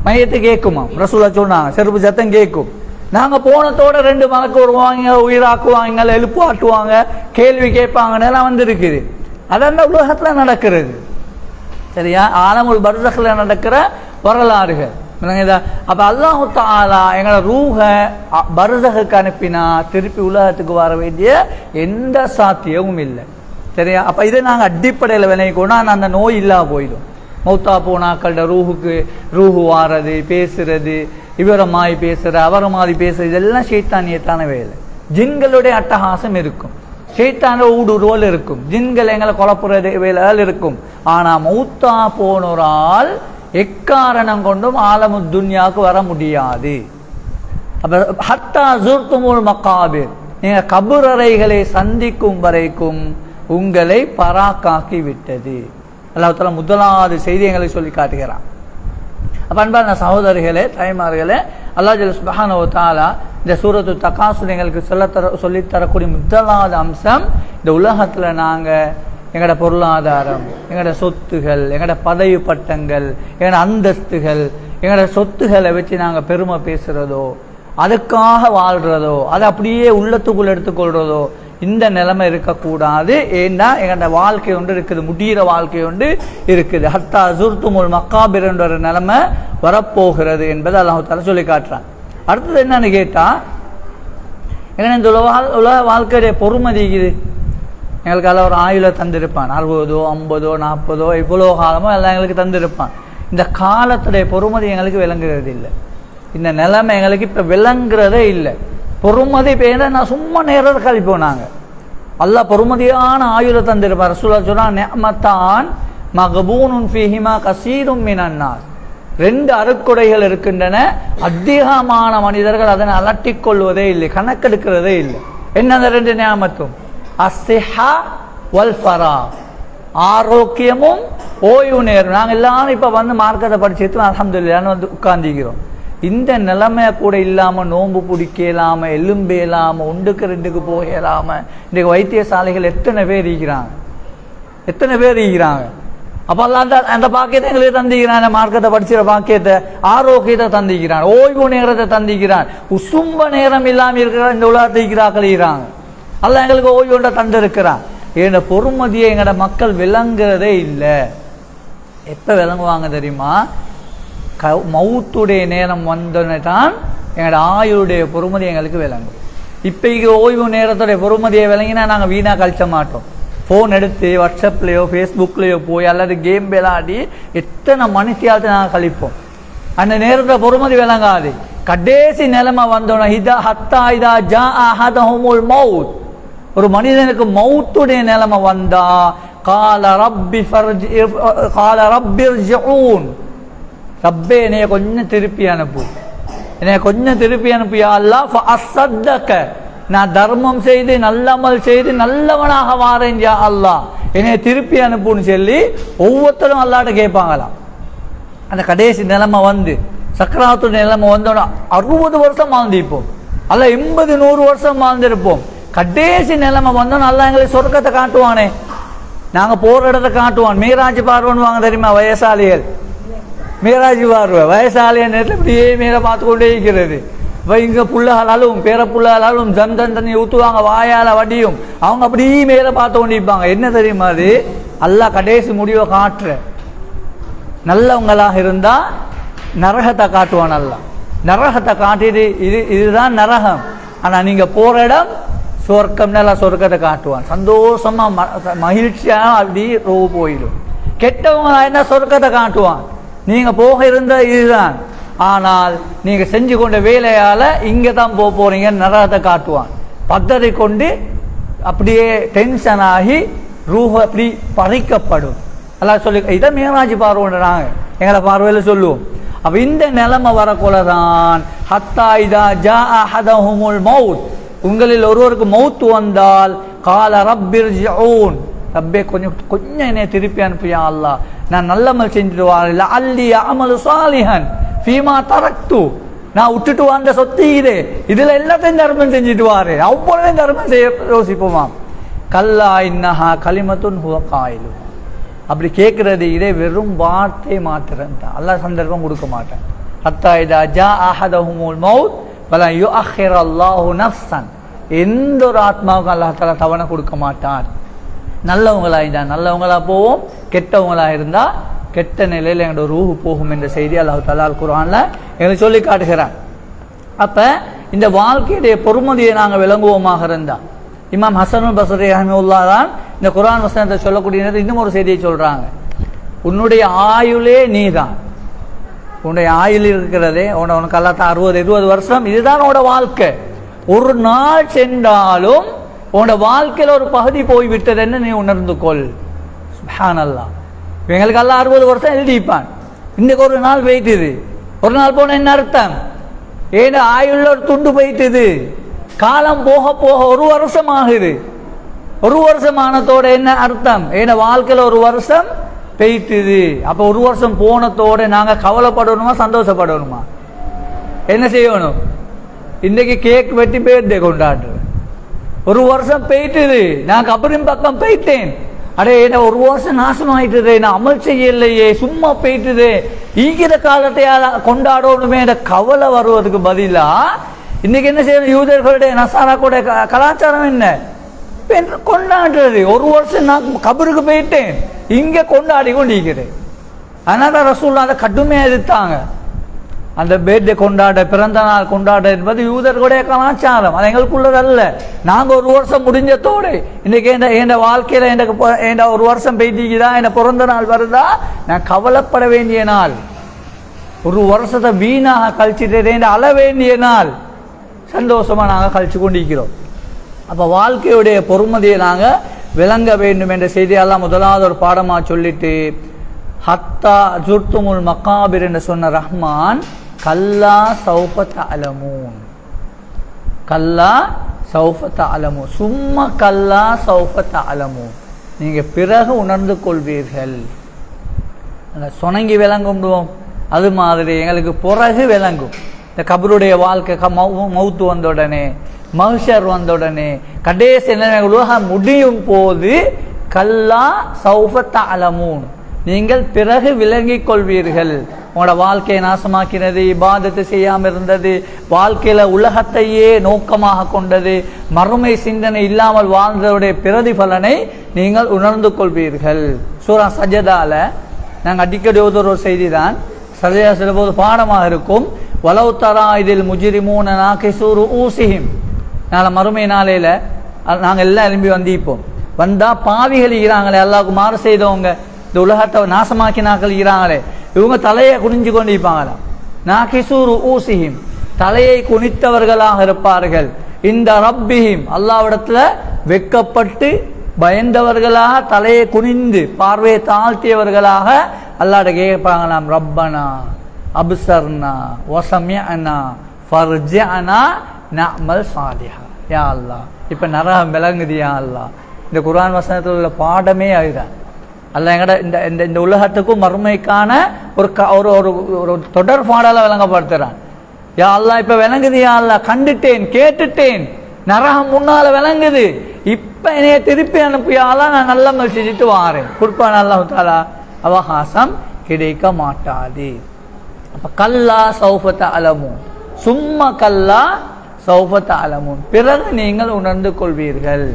மையத்து கேட்குமாம். ரசூலா சொன்னாங்க செருப்பு சத்தம் கேட்கும். நாங்க போனதோட 2 மலக்கு வருவாங்க, உயிராக்குவாங்க, எழுப்பு ஆட்டுவாங்க, கேள்வி கேட்பாங்கன்னு வந்து இருக்குது. அதான் உலகத்துல நடக்கிறது. சரியா? ஆலமுல் பர்ஸஹ்ல நடக்கிற வரலாறுகள். அப்ப அல்லாஹ் தஆலா எங்களை ரூஹ பர்ஸஹுக்கு அனுப்பினா திருப்பி உலகத்துக்கு வர வேண்டிய எந்த சாத்தியமும் இல்லை. சரியா? அப்ப இதை நாங்க அடிப்படையில் விளைவிக்கோனா அந்த நோய் இல்லா போயிடும். மௌத்தா போனாக்களோட ரூஹு வாரது, பேசுறது, இவரமாய் பேசுற, அவரமாதி பேசுறது, இதெல்லாம் ஷைத்தானியத்தான வேலை. ஜின்களுடைய அட்டகாசம் இருக்கும், ஷைத்தான ஊடுருவல் இருக்கும், ஜின்கள் எங்களை குழப்புறது வேலைகள் இருக்கும். ஆனா மௌத்தா போனோரால் எக்காரணம் கொண்டும் ஆலமு துன்யாவுக்கு வர முடியாது. அப்ப ஹத்தா ஜுர்துமுல் மகாபிர், நீங்க கபுரறைகளை சந்திக்கும் வரைக்கும் உங்களை பராக்காக்கி விட்டது. அல்லாஹ் தஆலா முதலாவது செய்தி எங்களை சொல்லி காட்டுகிறான். அப்ப அன்பான சகோதரிகளே, தாய்மார்களே, அல்லாஹ் ஜல்ல சுப்ஹானஹு வ தஆலா இந்த சூரத்து தகாசுர் எங்களுக்கு சொல்லித்தரக்கூடிய முதலாவது அம்சம், இந்த உலகத்துல நாங்க எங்களோட பொருளாதாரம், எங்களோட சொத்துகள், எங்களோட பதவி பட்டங்கள், எங்களோட அந்தஸ்துகள், எங்களோட சொத்துக்களை வச்சு நாங்கள் பெருமை பேசுகிறதோ, அதுக்காக வாழ்கிறதோ, அதை அப்படியே உள்ளத்துக்குள் எடுத்துக்கொள்கிறதோ, இந்த நிலைமை இருக்கக்கூடாது. ஏன்னா எங்களோட வாழ்க்கை ஒன்று இருக்குது, முடிகிற வாழ்க்கை ஒன்று இருக்குது. ஹத்தா ஜுர்துமுல் மக்காபிர் என்ற ஒரு நிலைமை வரப்போகிறது என்பதை அல்லாஹ் தஆலா சொல்லி காட்டுறான். அடுத்தது என்னன்னு கேட்டா, எங்கன்னா இந்த உலக வாழ்க்கையுடைய பொறுமதி இருக்குது. எங்களுக்கு எல்லாம் ஒரு ஆயுளை தந்திருப்பான், 60, 50, 40 இவ்வளோ காலமோ எல்லாம் எங்களுக்கு தந்திருப்பான். இந்த காலத்துடைய பொறுமதி எங்களுக்கு விளங்குறது இல்லை. இந்த நிலைமை எங்களுக்கு இப்போ விளங்குறதே இல்லை. பொறுமதி பேர நான் சும்மா நேரம் கழிப்போம். நாங்கள் அல்லாஹ் பொறுமதியான ஆயுளை தந்திருப்பார். ரசூலுல்லாஹ் சொன்னா, நிஅமத்தான் மக்பூனுன் ஃபீஹிமா கஸீரும் மினன் நாஸ். 2 அருட்கொடைகள் இருக்கின்றன, அதிகமான மனிதர்கள் அதனை அலட்டிக் கொள்வதே இல்லை, கணக்கெடுக்கிறதே இல்லை. என்ன அந்த 2 நியாமத்தும்? அஸ்ஸிஹா வல் ஃபரா, ஆரோக்கியமும் ஓய்வு நேரம். நாங்கள் எல்லாரும் இப்போ வந்து மார்க்கத்தை படிச்சுட்டு அல்ஹம்துலில்லாஹ்னு வந்து உட்கார்ந்திக்கிறோம். இந்த நிலைமையை கூட இல்லாமல் நோன்பு பிடிக்க இல்லாமல், எலும்பு இல்லாமல், 1க்கு 2க்கு போக இல்லாமல் இன்றைக்கு வைத்தியசாலைகள் எத்தனை பேர் இருக்கிறாங்க, எத்தனை பேர் இருக்கிறாங்க. அப்போ அந்த பாக்கியத்தை எங்களுக்கு தந்திக்கிறான், மார்க்கத்தை படிச்சுற பாக்கியத்தை, ஆரோக்கியத்தை தந்திக்கிறான், ஓய்வு நேரத்தை தந்திக்கிறான். உசும்ப நேரம் இல்லாமல் இருக்கிற இந்த உலகத்தை இருக்கிறாங்க. அல்ல எங்களுக்கு ஓய்வு ஒன்றை தந்திருக்கிறான். எங்களோட பொறுமதியை எங்களோட மக்கள் விளங்குறதே இல்லை. எப்போ விளங்குவாங்க தெரியுமா? மவுத்துடைய நேரம் வந்தோடனே தான் எங்களோட ஆயுடைய பொறுமதி எங்களுக்கு விளங்கும். இப்போ ஓய்வு நேரத்துடைய பொறுமதியை விளங்கினா நாங்கள் வீணாக கழிச்ச மாட்டோம். ஃபோன் எடுத்து வாட்ஸ்அப்லேயோ ஃபேஸ்புக்லேயோ போய் அல்லது கேம் விளையாடி எத்தனை மனுஷியாலத்தை நாங்கள் கழிப்போம். அந்த நேரத்தில் பொறுமதி விளங்காது. கடைசி நிலைமை வந்தோன்னா மவுத், ஒரு மனிதனுக்கு மவுத்துடைய நிலைமை வந்தா கால ரப்பிர்ஜிஊன், ரப்பே என்னைய கொஞ்சம் திருப்பி அனுப்பு, என்னைய கொஞ்சம் திருப்பி அனுப்பியா அல்லாஹ், ஃபஅஸ்ஸதக, நான் தர்மம் செய்து நல்லமல் செய்து நல்லவனாக வாரேன் யா அல்லாஹ், என்னைய திருப்பி அனுப்புன்னு சொல்லி ஒவ்வொருத்தரும் அல்லாஹ்ட்ட கேட்பாங்களாம். அந்த கடைசி நிலைமை வந்து சக்கராத்து நிலைமை வந்தோன்னா 60 வருஷம் வாழ்ந்திருப்போம், அல்ல 80, 100 வருஷம் வாழ்ந்திருப்போம். கடைசி நிலைமை வந்தோன்னா அல்லாஹ் எங்களுக்கு சொர்க்கத்தை காட்டுவானே, நாங்கள் போகிற இடத்தை காட்டுவான். மீராஜ் பார்வன்னு வாங்க தெரியுமா? வயசாளிகள் மீராஜ் பார்வை, வயசாளிய நேரத்தில் இப்படியே மேலே பார்த்து கொண்டே இருக்கிறது. இப்போ இங்கே புள்ளகளாலும் பேர புள்ளகளாலும் தண்ணி ஊற்றுவாங்க, வாயால் வடியும், அவங்க அப்படியே மேலே பார்த்து கொண்டு இருப்பாங்க. என்ன தெரியுமா? அது அல்லாஹ் கடைசி முடிவை காட்டுற. நல்லவங்களாக இருந்தால் நரகத்தை காட்டுவான். அல்லாஹ் நரகத்தை காட்டிட்டு இதுதான் நரகம், ஆனால் நீங்கள் போகிற இடம் சொர்க்கம், நல்லா சொர்க்கத்தை காட்டுவான். சந்தோஷமாக மகிழ்ச்சியாக அப்படியே ரோவு போயிடும். கெட்டவங்களா என்ன சொர்க்கத்தை காட்டுவான். நீங்கள் போக இருந்த இதுதான், ஆனால் நீங்கள் செஞ்சு கொண்ட வேலையால் இங்கே தான் போக போகிறீங்க, நரகத்தை காட்டுவான். பத்தரை கொண்டு அப்படியே டென்ஷன் ஆகி ரூஹ அப்படி பறிக்கப்படும். எல்லாம் சொல்லி இதை மீராஜ் பார்வைன்றாங்க, எங்களை பார்வையில் சொல்லுவோம். அப்போ இந்த நிலைமை வரக்குள்ளதான் ஹத்தா இதா ஜா அஹதஹுமுல் மவுத், உங்களில் ஒருவருக்கு மவுத்து வந்தால் கால ரப்பிர்ஜிஊன், ரப்பே கொஞ்சம் என்னை திருப்பி அனுப்பியா அல்லாஹ், நான் நல்லமல் செஞ்சுட்டு வாரில்ல, அல்லி அமலு சாலிஹன் ஃபீமா தரக்து, நான் விட்டுட்டு வந்த சொத்து இதுல எல்லாத்தையும் தர்மம் செஞ்சுட்டு வாரு, அவ்வளவு தர்மம் செய்ய யோசிப்போமாம். கல்லா இன்னஹா கலிமத்துன் ஹுவ காயிலு, அப்படி கேட்கறது இதே வெறும் வார்த்தை மாத்திரம் தான், அல்லாஹ் சந்தர்ப்பம் கொடுக்க மாட்டேன். ஹத்தா இதா ஜா அஹதஹுமுல் மவுத் வலா யுஅக்கிர் அல்லாஹு நஃப்ஸன், எந்த ஒரு ஆத்மாவுக்கும் அல்லாஹ் தஆலா தவணை கொடுக்க மாட்டார். நல்லவங்களா இருந்தால் நல்லவங்களா போவோம், கெட்டவங்களா இருந்தால் கெட்ட நிலையில் எங்களோட ரூஹு போகும் என்ற செய்தி அல்லாஹ் தஆலா குர்ஆன்ல எங்களுக்கு சொல்லி காட்டுகிறான். அப்போ இந்த வாழ்க்கையுடைய பொறுமதியை நாங்கள் விளங்குவோமாக இருந்தால், இமாம் ஹசனுல் பஸ்ரி ரஹ்மத்துல்லாஹ் தான் இந்த குர்ஆன் வசனத்தை சொல்லக்கூடிய நேரத்தில் இன்னும் ஒரு செய்தியை சொல்கிறாங்க. உன்னுடைய ஆயுளே நீ தான், உன்னுடைய ஆயுள் இருக்கிறதே உனக்கு அல்லாஹ் 60-20 வருஷம், இதுதான் உன்னோட வாழ்க்கை. ஒரு நாள் சென்றாலும் உன்னோட வாழ்க்கையில் ஒரு பகுதி போய்விட்டதுன்னு நீ உணர்ந்து கொள். சுப்ஹானல்லாஹ், எங்களுக்கு எல்லாம் 60 வருஷம் எழுதிப்பான், இன்னைக்கு ஒரு நாள் போயிட்டுது. ஒரு நாள் போன என்ன அர்த்தம்? ஏன்னா ஆயுள்ள ஒரு துண்டு போயிட்டுது. காலம் போக போக 1 வருஷம் ஆகுது. 1 வருஷம் ஆனதோட என்ன அர்த்தம்? ஏன்னா வாழ்க்கையில் 1 வருஷம் போயிட்டுது. அப்போ 1 வருஷம் போனதோட நாங்கள் கவலைப்படணுமா சந்தோஷப்படணுமா? என்ன செய்யணும்? இன்னைக்கு கேக் வெட்டி பேர்தே கொண்டாடுறேன். 1 வருஷம் போயிட்டுது, நான் கபரின் பக்கம் போயிட்டேன். அடே என்ன 1 வருஷம் நாசமாயிட்டுது, நான் அமல் செய்யலையே, சும்மா போயிட்டுது, ஈகிற காலத்தை கொண்டாடணுமே என்ற கவலை வருவதுக்கு பதிலாக இன்னைக்கு என்ன செய்யணும்? யூதர்களுடைய நசாராக்குடைய கலாச்சாரம் என்ன? கொண்டாடுறது. ஒரு வருஷம் நான் கபருக்கு போயிட்டேன், இங்கே கொண்டாடி கொண்டிருக்கிறேன். அதனால ரசூலுல்லாஹ் அதை கடுமையாக எதிர்த்தாங்க. அந்த பேர்டே கொண்டாட, பிறந்த நாள் கொண்டாட என்பது யூதர்களுடைய கலாச்சாரம், அது எங்களுக்குள்ளதல்ல. நாங்கள் ஒரு வருஷம் முடிஞ்சதோடு இன்னைக்கு என் வாழ்க்கையில் என் ஒரு வருஷம் போயிட்டீங்களா, என் பிறந்த நாள் வருதா, நான் கவலைப்பட வேண்டிய நாள். ஒரு வருஷத்தை வீணாக கழிச்சுட்டு அழ வேண்டிய நாள். சந்தோஷமாக நாங்கள் கழிச்சு கொண்டிருக்கிறோம். அப்போ வாழ்க்கையுடைய பொறுமதியை நாங்கள் விளங்க வேண்டும் என்ற செய்தியெல்லாம் முதலாவது ஒரு பாடமாக சொல்லிட்டு, ஹத்தா ஜுர்துமுல் மக்காபிர் என்று சொன்ன ரஹ்மான் கல்லா சௌஃப தஅலமூன், கல்லா சௌஃப தஅலமூன், சும்மா கல்லா சௌஃப தஅலமூன், நீங்கள் பிறகு உணர்ந்து கொள்வீர்கள். சொனங்கி விளங்கும்போம் அது மாதிரி எங்களுக்கு பிறகு விளங்கும். இந்த கபருடைய வாழ்க்கை, மௌத்து வந்த உடனே, மஹ்ஷர் வந்த உடனே, கடைசி உலகம் முடியும் போது கல்லா சௌஃப தஅலமூன், நீங்கள் பிறகு விளங்கிக் கொள்வீர்கள். உங்களோட வாழ்க்கையை நாசமாக்கினது, இபாதத்து செய்யாமல் இருந்தது, வாழ்க்கையில உலகத்தையே நோக்கமாக கொண்டது, மறுமை சிந்தனை இல்லாமல் வாழ்ந்தவருடைய பிரதிபலனை நீங்கள் உணர்ந்து கொள்வீர்கள். சூரா சஜதால நாங்கள் அடிக்கடி ஒரு செய்தி தான், சஜதா சொல்லும் போது பாடமாக இருக்கும். வலவு தரா இதில் முஜ்ரிமூன நாகிசு ரூஸிஹிம், நாளை மறுமை நாளையில நாங்கள் எல்லாம் எழும்பி வந்திப்போம். வந்தா பாவிகள் இருக்கிறாங்களே, அல்லாஹ்வுக்கு மாறு செய்தவங்க, இந்த உலகத்தை நாசமாக்கினாக்கள் இருக்கிறாங்களே, இவங்க தலையை குனிஞ்சு கொண்டிருப்பாங்களாம். நாகிசு ரூஸிஹிம், தலையை குனித்தவர்களாக இருப்பார்கள். இந்த ரப்பிஹிம், அல்லாஹ்விடத்துல வெக்கப்பட்டு பயந்தவர்களாக, தலையை குனிந்து பார்வையை தாழ்த்தியவர்களாக அல்லாஹ்ட்ட கேட்பாங்களாம், ரப்பனா அப்சர்னா வஸமிஅனா ஃபர்ஜிஅனா நஅமல் சாலிஹா. யா அல்லாஹ், இப்ப நரகம் விளங்குது யா அல்லாஹ். இந்த குர்ஆன் வசனத்தில் உள்ள பாடமே அதுதான். அல்ல எங்கட இந்த உலகத்துக்கும் மறுமைக்கான ஒரு தொடர் பாடலை விளங்கப்படுத்துறான். யா அல்லாஹ், இப்ப விளங்குது யா அல்லாஹ், கண்டுட்டேன், கேட்டுட்டேன், நரகம் முன்னால விளங்குது, இப்ப என்னைய திருப்பி அனுப்பியால நான் நல்ல செஞ்சுட்டு வாரேன். குர்பான் அல்லாஹ் தஆலா அவகாசம் கிடைக்க மாட்டாது. அப்ப கல்லா சௌஃப தஅலமூன், சும்மா கல்லா சௌஃப தஅலமூன், பிறகு நீங்கள் உணர்ந்து கொள்வீர்கள்,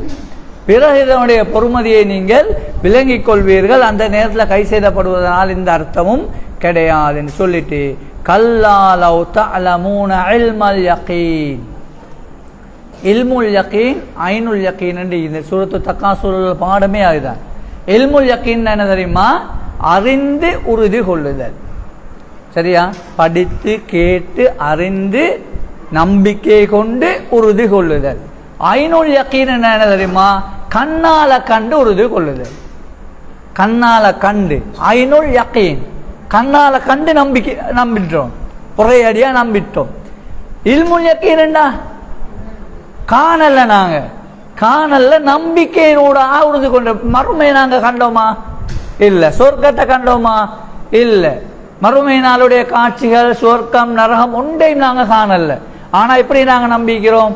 பிறகு இதனுடைய பொறுமதியை நீங்கள் விளங்கிக் கொள்வீர்கள். அந்த நேரத்தில் கை செய்தப்படுவதனால் இந்த அர்த்தமும் கிடையாதுன்னு சொல்லிட்டு, கல்லா லவ் தஅலமூன இல்மல் யகீன், இல்முல் யகீன் ஐனுல் யகீன் என்று இந்த சூரத்து தக்காசுருல் பாடமே அதுதான். இல்முல் யகீன் என்ன தெரியுமா? அறிந்து உறுதி கொள்ளுதல். சரியா? படித்து கேட்டு அறிந்து நம்பிக்கை கொண்டு உறுதி கொள்ளுதல். ஐனுல் யகீன் என்ன தெரியுமா? கண்ணால கண்டு உறுதி கொள்ளுதல். கண்ணால கண்டு, ஐனுல் யகீன், கண்ணால கண்டு நம்பிட்டோம், புறையடியா நம்பிட்டோம். இல்முல் யகீன் என்ன? காணல, நாங்க காணல, நம்பிக்கையினோட உறுதி கொண்ட. மறுமை நாங்க கண்டோமா? இல்ல. சொர்க்கத்தை கண்டோமா? இல்ல. மறுமை நாளுடைய காட்சிகள், சொர்க்கம், நரகம் ஒன்றையும் நாங்க காணல. ஆனா எப்படி நாங்க நம்பிக்கிறோம்?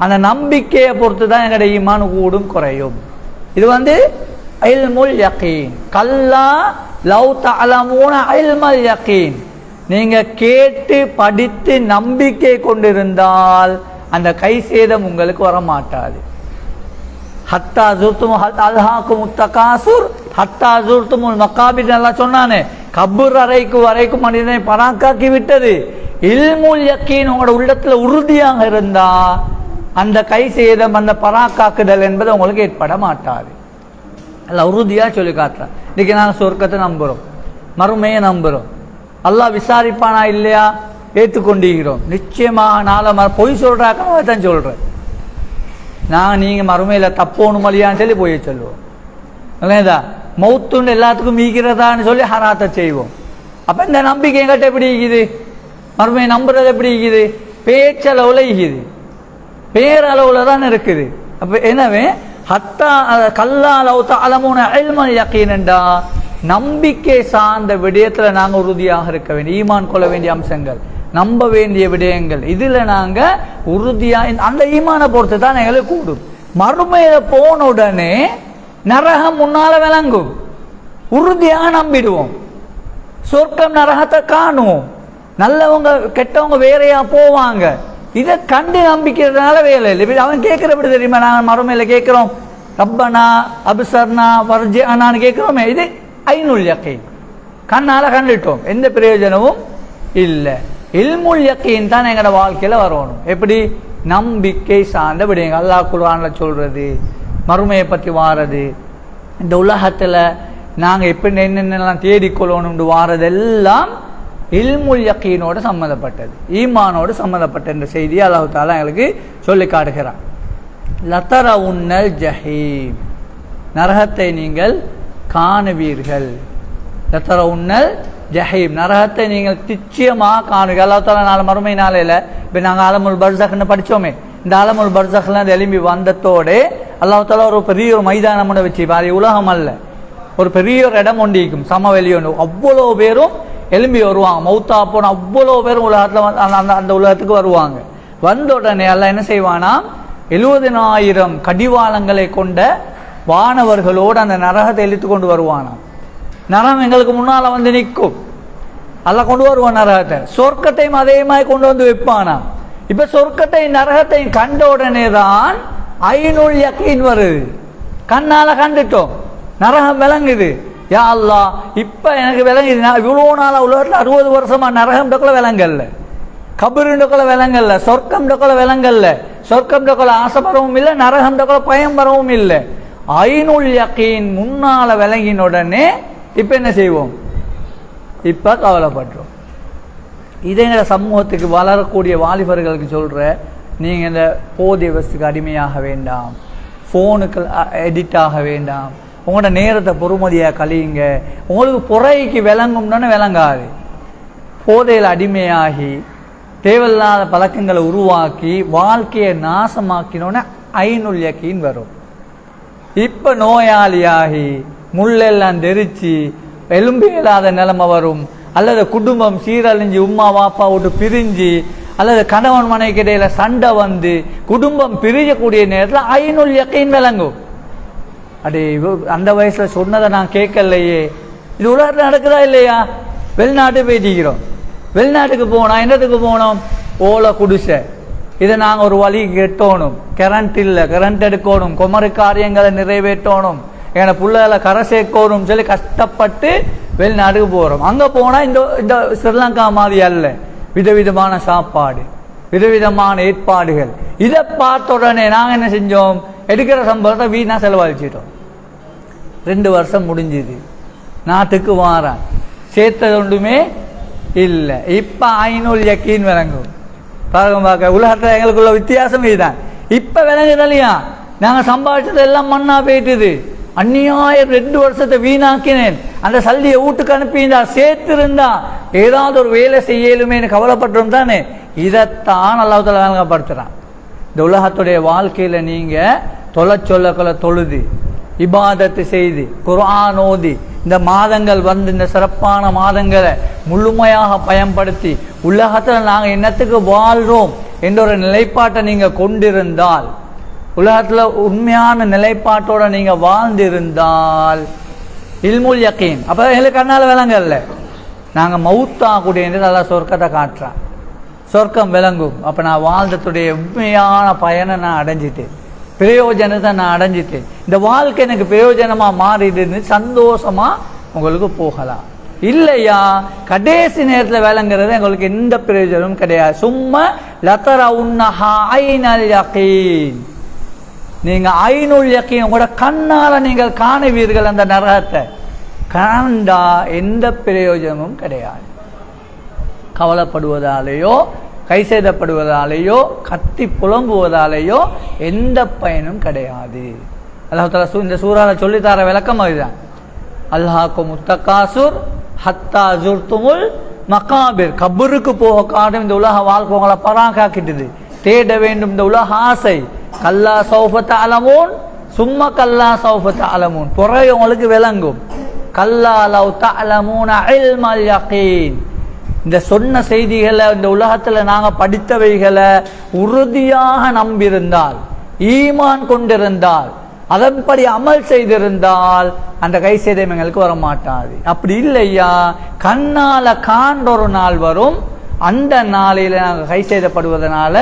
அந்த நம்பிக்கையை பொறுத்து தான் எங்களுடைய ஈமான் கூடும் குறையும். இது இல்முல் யகீன். கல்லா லவ் தஅலமூன இல்மல் யகீன், நீங்க கேட்டு படித்து நம்பிக்கை கொண்டிருந்தால் அந்த கை சேதம் உங்களுக்கு வர மாட்டாது. ஹத்தா ஜுர்தும் அல்ஹாக்கும் தகாசுர் ஹத்தா ஜுர்துமுல் மகாபிர் எல்லாம் சொன்னானே, கபர் வரைக்கும் மனிதனை பராக்காக்கி விட்டது. இல்முல் யகீன் உங்களோட உள்ளத்துல உறுதியாக இருந்தா அந்த கை சேதம், அந்த பராக்காக்குதல் என்பது உங்களுக்கு ஏற்பட மாட்டாது. அல்ல உறுதியா சொல்லி காட்டுறேன். இன்னைக்கு நாங்கள் சொர்க்கத்தை நம்புறோம், மறுமையை நம்புறோம், அல்லாஹ் விசாரிப்பானா இல்லையா ஏற்றுக்கொண்டிருக்கிறோம். நிச்சயமாக நாளை பொய் சொல்றாக்க தான் சொல்றேன். நீங்க மறுமையில தப்போணும் இல்லையான்னு சொல்லி பொய்ய சொல்லுவோம். இல்லைதா? மௌத்துன்னு எல்லாத்துக்கும் ஈக்கிறதான்னு சொல்லி ஹராத்தை செய்வோம். அப்ப இந்த நம்பிக்கை எங்கிட்ட எப்படி இருக்குது? மறுமை நம்புறது எப்படி இருக்குது? பேச்சளவுல இருக்குது, பேரளவுல தான் இருக்குது. அப்ப எனவே ஹத்தா கல்லா லவ் தஅலமூன இல்மல் யகீன் என்றா நம்பிக்கை சார்ந்த விடயத்துல நாங்க உறுதியாக இருக்க வேண்டிய, ஈமான் கொள்ள வேண்டிய அம்சங்கள், நம்ப வேண்டிய விடயங்கள், இதுல நாங்க உறுதியா அந்த ஈமானை பொறுத்து தான் எங்களுக்கு கூடும். மறுமையில போன உடனே நரகம் முன்னால விளங்கும், உறுதியாக நம்பிடுவோம். சொர்க்கம் நரகத்தை காணுவோம், நல்லவங்க கெட்டவங்க வேறையா போவாங்க. இதை கண்டு நம்பிக்கிறதுனால வேலை இல்லை. இப்போ அவன் கேட்குறப்படி தெரியுமா, நாங்கள் மறுமையில் கேட்குறோம் ரப்பனா அபிசர்னா வர்ஜிஅனான்னு கேட்குறோமே, இது ஐனுல் யகீன், கண்ணால் கண்டுட்டோம், எந்த பிரயோஜனமும் இல்லை. இல்முல் யகீன் தான் எங்களோட வாழ்க்கையில் வரணும். எப்படி? நம்பிக்கை சார்ந்த விடயங்கள். அல்லாஹ் குர்ஆனில் சொல்கிறது, மறுமையை பற்றி வாரது, இந்த உலகத்தில் நாங்கள் எப்படி என்னென்னலாம் தேடிக்கொள்ளணும்னு வாரதெல்லாம் இல்முல் யகீனோடு சம்மந்தப்பட்டது, ஈமானோடு சம்மந்தப்பட்ட இந்த செய்தியை அல்லாஹ் தஆலா எங்களுக்கு சொல்லி காட்டுகிறான். லதரவுன்னல் ஜஹீம், நரகத்தை நீங்கள் காணுவீர்கள். லதரவுன்னல் ஜஹீம், நரகத்தை நீங்கள் நிச்சயமாக காணுவீர்கள். அல்லாஹ் தஆலா நாளை மறுமை நாளையில் இப்போ நாங்கள் ஆலமுல் பர்ஸக்னு படித்தோமே, இந்த ஆலமுல் பர்ஸக்லாம் எழும்பி வந்ததோடு அல்லாஹ் தஆலா ஒரு பெரிய ஒரு மைதானம் ஒன்று வச்சு, அது உலகம் அல்ல, ஒரு பெரிய ஒரு இடம் ஒன்றிக்கும், சமவெளி ஒன்று, அவ்வளோ பேரும் எழும்பி வருவாங்க. மௌத்தா போன அவ்வளோ பேரும் உலகத்தில் அந்த உலகத்துக்கு வருவாங்க. வந்த உடனே அல்லாஹ் என்ன செய்வானா, 70,000 கடிவாளங்களை கொண்ட வானவர்களோடு அந்த நரகத்தை இழுத்து கொண்டு வருவானாம். நரகம் எங்களுக்கு முன்னால் வந்து நிற்கும், அல்லாஹ் கொண்டு வருவான் நரகத்தை. சொர்க்கத்தையும் அதே மாதிரி கொண்டு வந்து வைப்பானா. இப்போ சொர்க்கத்தையும் நரகத்தையும் கண்ட உடனே தான் ஐனுல் யகீன் வருது, கண்ணால் கண்டுட்டோம், நரகம் விளங்குது. யா அல்லாஹ், இப்போ எனக்கு விளங்குது. நான் இவ்வளோ நாளாக உலகத்தில் 60 வருஷமா நரகம் டொக்கல விளங்கல்ல, கபரு டொக்கல விளங்கல்ல, சொர்க்கம் டொக்கல விளங்கல்ல, சொர்க்கம் டொக்கல ஆசைப்படவும் இல்லை, நரகம் டொக்கல பயம் வரவும் இல்லை. ஐனுல் யகீன் முன்னால விளங்கின உடனே இப்போ என்ன செய்வோம், இப்போ கவலைப்படுறோம். இதே சமூகத்துக்கு வளரக்கூடிய வாலிபர்களுக்கு சொல்கிற, நீங்கள் இந்த போதிய வஸ்துக்கு அடிமையாக வேண்டாம், ஃபோனுக்கு எடிட் ஆக வேண்டாம், உங்களோட நேரத்தை பொறுமதியாக கழியுங்க. உங்களுக்கு புறைக்கு விளங்கும்னு விளங்காது. போதையில் அடிமையாகி தேவையில்லாத பழக்கங்களை உருவாக்கி வாழ்க்கையை நாசமாக்கினோன்னு ஐனுல் யகீன் வரும். இப்போ நோயாளியாகி முள்ளெல்லாம் தெரிச்சு எலும்பு இல்லாத நிலைமை வரும், அல்லது குடும்பம் சீரழிஞ்சு உம்மா வாப்பா விட்டு பிரிஞ்சு, அல்லது கணவன் மனைவிக்கு இடையில சண்டை வந்து குடும்பம் பிரியக்கூடிய நேரத்தில் ஐனுல் யகீன் விளங்கும். அடே அந்த வயசில் சொன்னதை நான் கேட்கலையே, இது உலகத்தில் நடக்குதா இல்லையா? வெளிநாட்டுக்கு போயிட்டிருக்கிறோம், வெளிநாட்டுக்கு போனோம், என்னத்துக்கு போனோம்? ஓலை குடிசை, இதை நாங்கள் ஒரு வழி கெட்டணும், கரண்ட் இல்லை, கரண்ட் எடுக்கணும், குமரி காரியங்களை நிறைவேற்றணும், எங்களை பிள்ளைகளை கரை சேர்க்கணும் சொல்லி கஷ்டப்பட்டு வெளிநாட்டுக்கு போகிறோம். அங்கே போனால் இந்த ஸ்ரீலங்கா மாதிரி அல்ல, விதவிதமான சாப்பாடு, விதவிதமான ஏற்பாடுகள். இதை பார்த்த உடனே நாங்கள் என்ன செஞ்சோம், எடுக்கிற சம்பளத்தை வீணாக செலவழிச்சிட்டோம். 2 வருஷம் முடிஞ்சுது, நாட்டுக்கு வாரான், சேர்த்தது ஒன்றுமே இல்லை. இப்போ ஐனுல் யகீன் விளங்கும். பார்க்க உலகத்தில் எங்களுக்குள்ள வித்தியாசம் இதுதான். இப்போ விளங்குது இல்லையா? நாங்கள் சம்பாதிச்சது எல்லாம் மண்ணா போயிட்டுது, அந்நியாயம் 2 வருஷத்தை வீணாக்கினேன், அந்த சல்லியை வீட்டுக்கு அனுப்பியிருந்தா, சேர்த்திருந்தா ஏதாவது ஒரு வேலை செய்யலுமே கவலைப்பட்டோம் தானே. இதைத்தான் அல்லாஹ் தஆலா விளங்கப்படுத்துகிறான். இந்த உலகத்துடைய வாழ்க்கையில் நீங்கள் சொல்லக்கொள்ள தொழுது, இபாதத்து செய்து, குர்ஆன் ஓதி, இந்த மாதங்கள் வந்து இந்த சிறப்பான மாதங்களை முழுமையாக பயன்படுத்தி உலகத்தில் நாங்கள் என்னத்துக்கு வாழ்கிறோம் என்ற ஒரு நிலைப்பாட்டை நீங்கள் கொண்டிருந்தால், உலகத்தில் உண்மையான நிலைப்பாட்டோடு நீங்கள் வாழ்ந்திருந்தால் இல்முல் யகீன், அப்போ எங்களுக்கு கண்ணால் விளங்கல்ல, நாங்கள் மௌத்தாகக்கூடிய நல்லா சொர்க்கத்தை காட்டுறான், சொர்க்கம் விளங்கும். அப்போ நான் வாழ்ந்ததுடைய உண்மையான பயனை நான் அடைஞ்சிட்டேன், பிரயோஜனத்தை நான் அடைஞ்சிட்டேன், இந்த வாழ்க்கை எனக்கு பிரயோஜனமாக மாறிடுன்னு சந்தோஷமாக உங்களுக்கு போகலாம். இல்லையா, கடைசி நேரத்தில் விளங்குறது எங்களுக்கு எந்த பிரயோஜனமும் கிடையாது. சும்மா லதரவுன்னஹா ஐனுல் யகீன், நீங்கள் ஐனுல் யகீன் உங்களோட கண்ணால் நீங்கள் காணுவீர்கள். அந்த நரகத்தை கண்டா எந்த பிரயோஜனமும் கிடையாது. கவலைப்படுவதாலேயோ கை செய்தப்படுவதாலேயோ கத்தி புலம்புவதாலேயோ எந்த பயனும் கிடையாது. அல்லாஹ் தஆலா இந்த சூறால சொல்லித்தர விளக்கம் அதுதான். அல்ஹாக்கும் முத்தகாசுர் ஹத்தா ஜுர்துமுல் மகாபிர், கபருக்கு போக காட்டும் இந்த உலக வாழ்க்கைகளை பராக்காக்கிட்டது, தேட வேண்டும் இந்த உலக ஆசை. கல்லா சௌஃப தஅலமூன் சும்மா கல்லா சௌஃப தஅலமூன், பொறை உங்களுக்கு விளங்கும். கல்லா லவ் தஅலமூன இல்மல் யகீன், இந்த சொன்ன செய்திகளை இந்த உலகத்தில் நாங்கள் படித்தவைகளை உறுதியாக நம்பியிருந்தால், ஈமான் கொண்டிருந்தால், அதன்படி அமல் செய்திருந்தால் அந்த கை சேதம் எங்களுக்கு வர மாட்டாது. அப்படி இல்லையா, கண்ணால காண்ற ஒரு நாள் வரும், அந்த நாளையில் நாங்கள் கை செய்தப்படுவதனால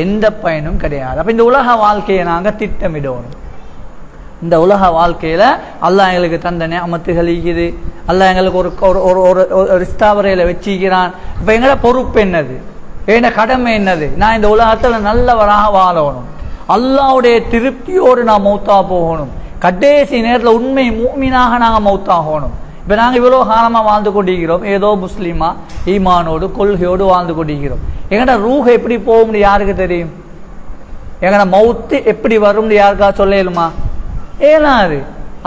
எந்த பயனும் கிடையாது. அப்போ இந்த உலக வாழ்க்கையை நாங்கள் திட்டமிடணும். இந்த உலக வாழ்க்கையில் அல்லாஹ் எங்களுக்கு தந்த நியமத்துகள் இருக்குது. அல்லாஹ் எங்களுக்கு ஒரு ஸ்தாவரையில் வச்சிக்கிறான். இப்போ எங்களோட பொறுப்பு என்னது, என்ன கடமை என்னது? நான் இந்த உலகத்தில் நல்லவராக வாழணும், அல்லாஹ்வுடைய திருப்தியோடு நான் மௌத்தா போகணும், கடைசி நேரத்தில் உண்மை மூமினாக நாங்கள் மௌத்தாகணும். இப்போ நாங்கள் இவ்வளோ காலமாக வாழ்ந்து கொண்டிருக்கிறோம், ஏதோ முஸ்லீமா ஈமானோடு கொள்கையோடு வாழ்ந்து கொண்டிருக்கிறோம். எங்கள்ட ரூஹ் எப்படி போகும்னு யாருக்கு தெரியும்? எங்கள்ட மௌத்து எப்படி வரும்னு யாருக்கா சொல்லிடுமா? ஏனாது.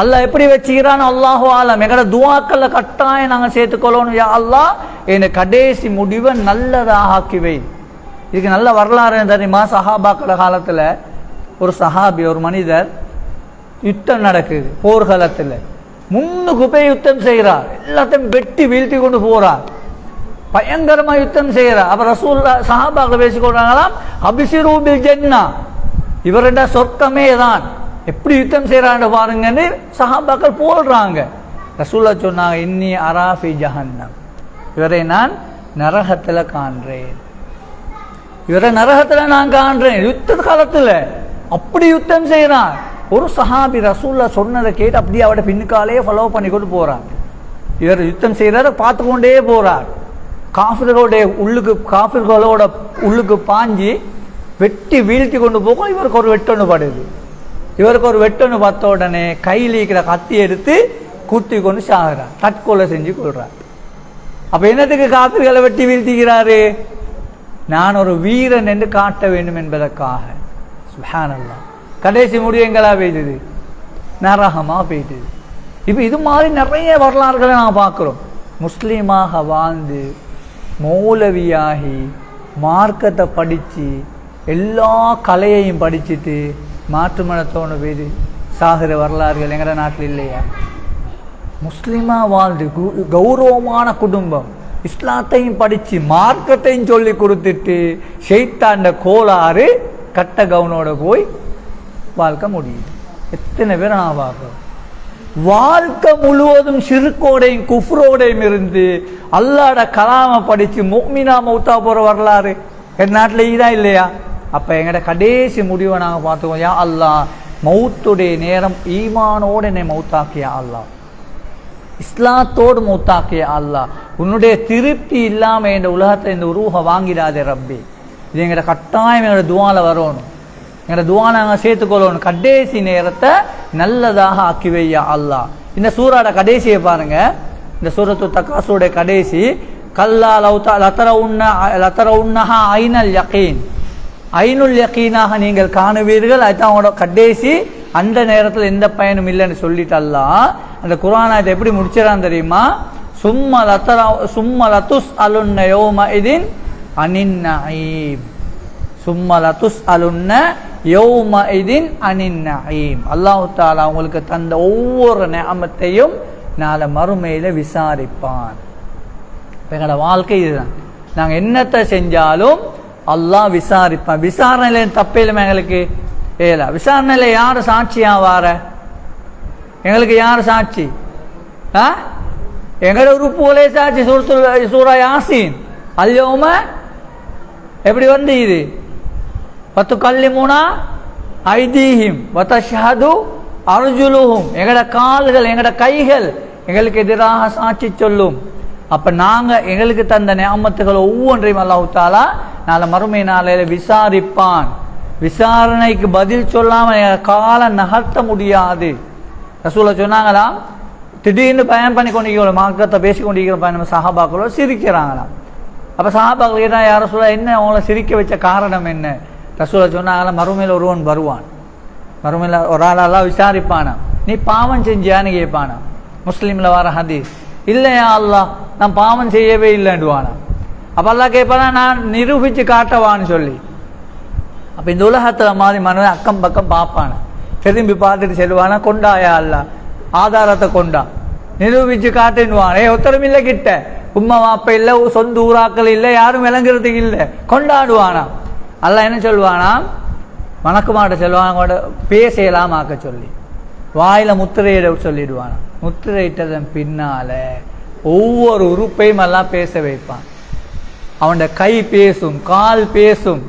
அல்லாஹ் எப்படி வச்சுக்கிறான் அல்லாஹு ஆலம். எங்கள்ட துவாக்கல்ல கட்டாயம் நாங்கள் சேர்த்துக்கொள்ளணும். யா அல்லாஹ் என்னை கடைசி முடிவை நல்லதாக ஆக்கிவை. இதுக்கு நல்ல வரலாறு தெரியுமா? சஹாபாக்கள காலத்தில் ஒரு சஹாபி, ஒரு மனிதர், யுத்தம் நடக்குது போர்க்காலத்தில், முன்னுக்கு போய் யுத்தம் செய்கிறார், எல்லாத்தையும் வெட்டி வீழ்த்தி கொண்டு போறார், பயங்கரமா யுத்தம் செய்கிறார். அப்ப ரசூலுல்லாஹ் சஹாபாக்கள் பேசிக்கொள்றாங்களாம், அபிஷிரு பில் ஜன்னா, இவருடைய சொர்க்கமே தான், எப்படி யுத்தம் செய்யறான்னு பாருங்கன்னு சஹாபாக்கள் போடுறாங்க. ரசூலுல்லாஹ் சொன்னாங்க, இன்னி அராஃபி ஜஹன்னம், இவரை நான் நரகத்துல காண்றேன், இவரை நரகத்துல நான் காண்றேன். யுத்த காலத்துல அப்படி யுத்தம் செய்யறான். ஒரு சஹாபி ரசூலுல்லாஹ் சொன்னதை கேட்டு அப்படியே அவட பின்னுக்காலே ஃபாலோ பண்ணி கொண்டு போறார். இவர் யுத்தம் செய்யறத பார்த்து கொண்டே போறார். காஃபிர்களோட உள்ளுக்கு பாஞ்சி வெட்டி வீழ்த்தி கொண்டு போக இவருக்கு ஒரு வெட்டொன்று படுது. இவருக்கு ஒரு வெட்டொன்று பார்த்த உடனே கையில் இருக்கிற கத்தி எடுத்து குத்தி கொண்டு சாகிறார், தற்கொலை செஞ்சு கொள்றார். அப்ப என்னத்துக்கு காஃபிர்களை வெட்டி வீழ்த்திக்கிறாரு? நான் ஒரு வீரன் என்று காட்ட வேண்டும் என்பதற்காக. சுப்ஹானல்லாஹ். கடைசி முடிவுங்களா பெய்தது, நரகமா பெய்தது. இப்போ இது மாதிரி நிறைய வரலாறுகளை நான் பார்க்குறோம். முஸ்லீமாக வாழ்ந்து மௌலவியாகி மார்க்கத்தை படித்து எல்லா கலையையும் படிச்சுட்டு மாற்று மனத்தோடு பெய்து சாகிற வரலாறுகள் எங்கட நாட்டில் இல்லையா? முஸ்லீமாக வாழ்ந்து கௌரவமான குடும்பம், இஸ்லாத்தையும் படித்து மார்க்கத்தையும் சொல்லி கொடுத்துட்டு ஷைத்தாண்ட கோளாறு கட்ட கவுனோட போய் வாழ்க்கை முடியுது. எத்தனை பேர் நான் பார்க்கிறோம். வாழ்க்கை முழுவதும் ஷிர்கோடையும் குஃப்ரோடையும் இருந்து அல்லாஹ்ட கலாமை படிச்சு முஃமினா மௌத்தா போற வரலாறு என் நாட்டில் இதா இல்லையா? அப்ப எங்கட கடைசி முடிவை நாங்கள் பார்த்துக்கோம். யா அல்லாஹ், மௌத்துடைய நேரம் ஈமானோடு என்னை மௌத்தாக்கியா அல்லாஹ், இஸ்லாத்தோடு மௌத்தாக்கியா அல்லாஹ், உன்னுடைய திருப்தி இல்லாம இந்த உலகத்தை இந்த உருவ வாங்கிடாதே ரப்பி. இது எங்கட கட்டாயம் எங்களோட துவால வரணும், எங்களோட துவா நாங்கள் சேர்த்துக்கொள்ளணும். கடைசி நேரத்தை நல்லதாக ஆக்கி வையா அல்லாஹ். இந்த சூறாட கடைசியை பாருங்க, இந்த சூரத்து தக்காசுடைய கடைசி, கல்லா லதரவுன்னஹா ஐனல் யகீன், ஐனுல் யகீனாக நீங்கள் காணுவீர்கள். அதுதான் அவங்களோட கடைசி. அந்த நேரத்தில் எந்த பயனும் இல்லைன்னு சொல்லிட்டு அல்லாஹ் அந்த குர்ஆன் ஆயத்தை எப்படி முடிச்சிடறான் தெரியுமா? சும்ம லதுஸ் அலுன்ன யௌம இதின் அனின் நஈம், சும்ம லதுஸ் அலுன்ன யௌம இதின் அனின் நஈம். அல்லாஹ் தஆலா உங்களுக்கு தந்த ஒவ்வொரு நிஅமத்தையும் நாளை மறுமையில விசாரிப்பான். எங்களோட வாழ்க்கை இதுதான். நாங்கள் என்னத்தை செஞ்சாலும் அல்லாஹ் விசாரிப்பான். விசாரணையில தப்பே இல்லைமா எங்களுக்கு? ஏல விசாரணையில யார் சாட்சியா வார? எங்களுக்கு யார் சாட்சி? எங்களோட உறுப்புகளே சாட்சி. சூரா யாசீன் அல்யௌம எப்படி வந்து இது பத்து கல்லிமுனா ஐதீஹிம் வதஷ்ஹது அர்ஜுலுஹும், எங்களோட கால்கள் எங்களோட கைகள் எங்களுக்கு எதிராக சாட்சி சொல்லும். அப்ப நாங்க எங்களுக்கு தந்த நிஅமத்துகள் ஒவ்வொன்றையும் அல்லாஹ் தஆலா நாளை மறுமை நாளையில விசாரிப்பான். விசாரணைக்கு பதில் சொல்லாம கால நகர்த்த முடியாது. ரசூலுல்லாஹ் சொன்னாங்களாம், திடீர்னு பயன் பண்ணி கொண்டிருக்கிற மார்க்கத்தை பேசி கொண்டிருக்கிற பயணம் சஹாபாக்களோட சிரிக்கிறாங்களாம். அப்ப சஹாபாக்கள் கேட்டா, யார் ரசூலுல்லாஹ் என்ன அவங்கள சிரிக்க வச்ச காரணம் என்ன? ரசூலுல்லாஹ் சொன்னாங்களாம், மறுமையில் ஒருவன் வருவான், மறுமையில் ஒரு ஆளெல்லாம் விசாரிப்பானா, நீ பாவம் செஞ்சியான்னு கேட்பானா. முஸ்லீம்ல வர ஹதீஸ். இல்லையா அல்லாஹ், நான் பாவம் செய்யவே இல்லைன்னுவானா. அப்ப அல்லாஹ் கேட்பானா, நான் நிரூபிச்சு காட்டவான்னு சொல்லி. அப்ப இந்த உலகத்துல மாதிரி மனதை அக்கம் பக்கம் பார்ப்பானா, திரும்பி பார்த்துட்டு செல்வானா, கொண்டாயா அல்லாஹ், ஆதாரத்தை கொண்டா, நிரூபிச்சு காட்டுவான். ஒத்தரும் இல்லை கிட்ட, உம்மா வாப்ப இல்லை, சொந்த ஊராக்கள் இல்லை, யாரும் விளங்குறதுக்கு இல்லை, கொண்டாடுவானா. அல்லாஹ் என்ன சொல்வானா, வணக்கமாட்ட சொல்லுவாங்க, பேசலாம் ஆக்க சொல்லி வாயில முத்திரையிட சொல்லிடுவானா. முத்திரையிட்டதன் பின்னால ஒவ்வொரு உறுப்பையும் எல்லாம் பேச வைப்பான். அவன் கை பேசும், கால் பேசும்,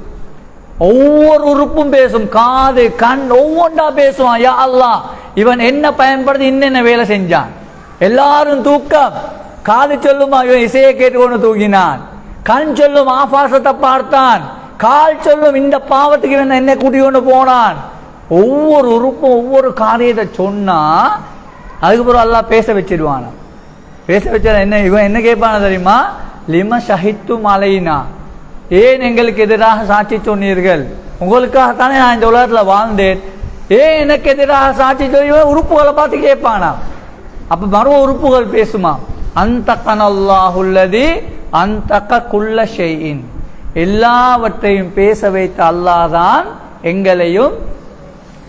ஒவ்வொரு உறுப்பும் பேசும், காது கண் ஒவ்வொன்றா பேசுவான். யா அல்லாஹ், இவன் என்ன பயன்படுத்தி இன்னென்ன வேலை செஞ்சான். எல்லாரும் தூக்கம். காது சொல்லுமா இவன் இசையை கேட்டுக்கொண்டு தூங்கினான். கண் சொல்லும் ஆபாசத்தை பார்த்தான். கால் சொல்லும் இந்த பாவத்துக்கு இவன் என்ன கூட்டி கொண்டு போனான். ஒவ்வொரு உறுப்பும் ஒவ்வொரு காரியத்தை சொன்னா அதுக்கப்புறம் அல்லாஹ் பேச வச்சிருவான். பேச வச்சா என்ன, இவன் என்ன கேட்பான தெரியுமா? லிம ஷஹித்து அலைனா, ஏன் எங்களுக்கு எதிராக சாட்சி சொன்னீர்கள்? உங்களுக்காகத்தானே நான் இந்த உலகத்தில் வாழ்ந்தேன், ஏன் எனக்கு எதிராக சாட்சி சொல்லி உறுப்புகளை பார்த்து கேட்பானா. அப்ப மறு உறுப்புகள் பேசுமா. அந்தகனல்லாஹுல்லதி அந்தக குல்ல ஷைஇன், எல்லாவற்றையும் பேச வைத்த அல்லாஹ் தான் எங்களையும்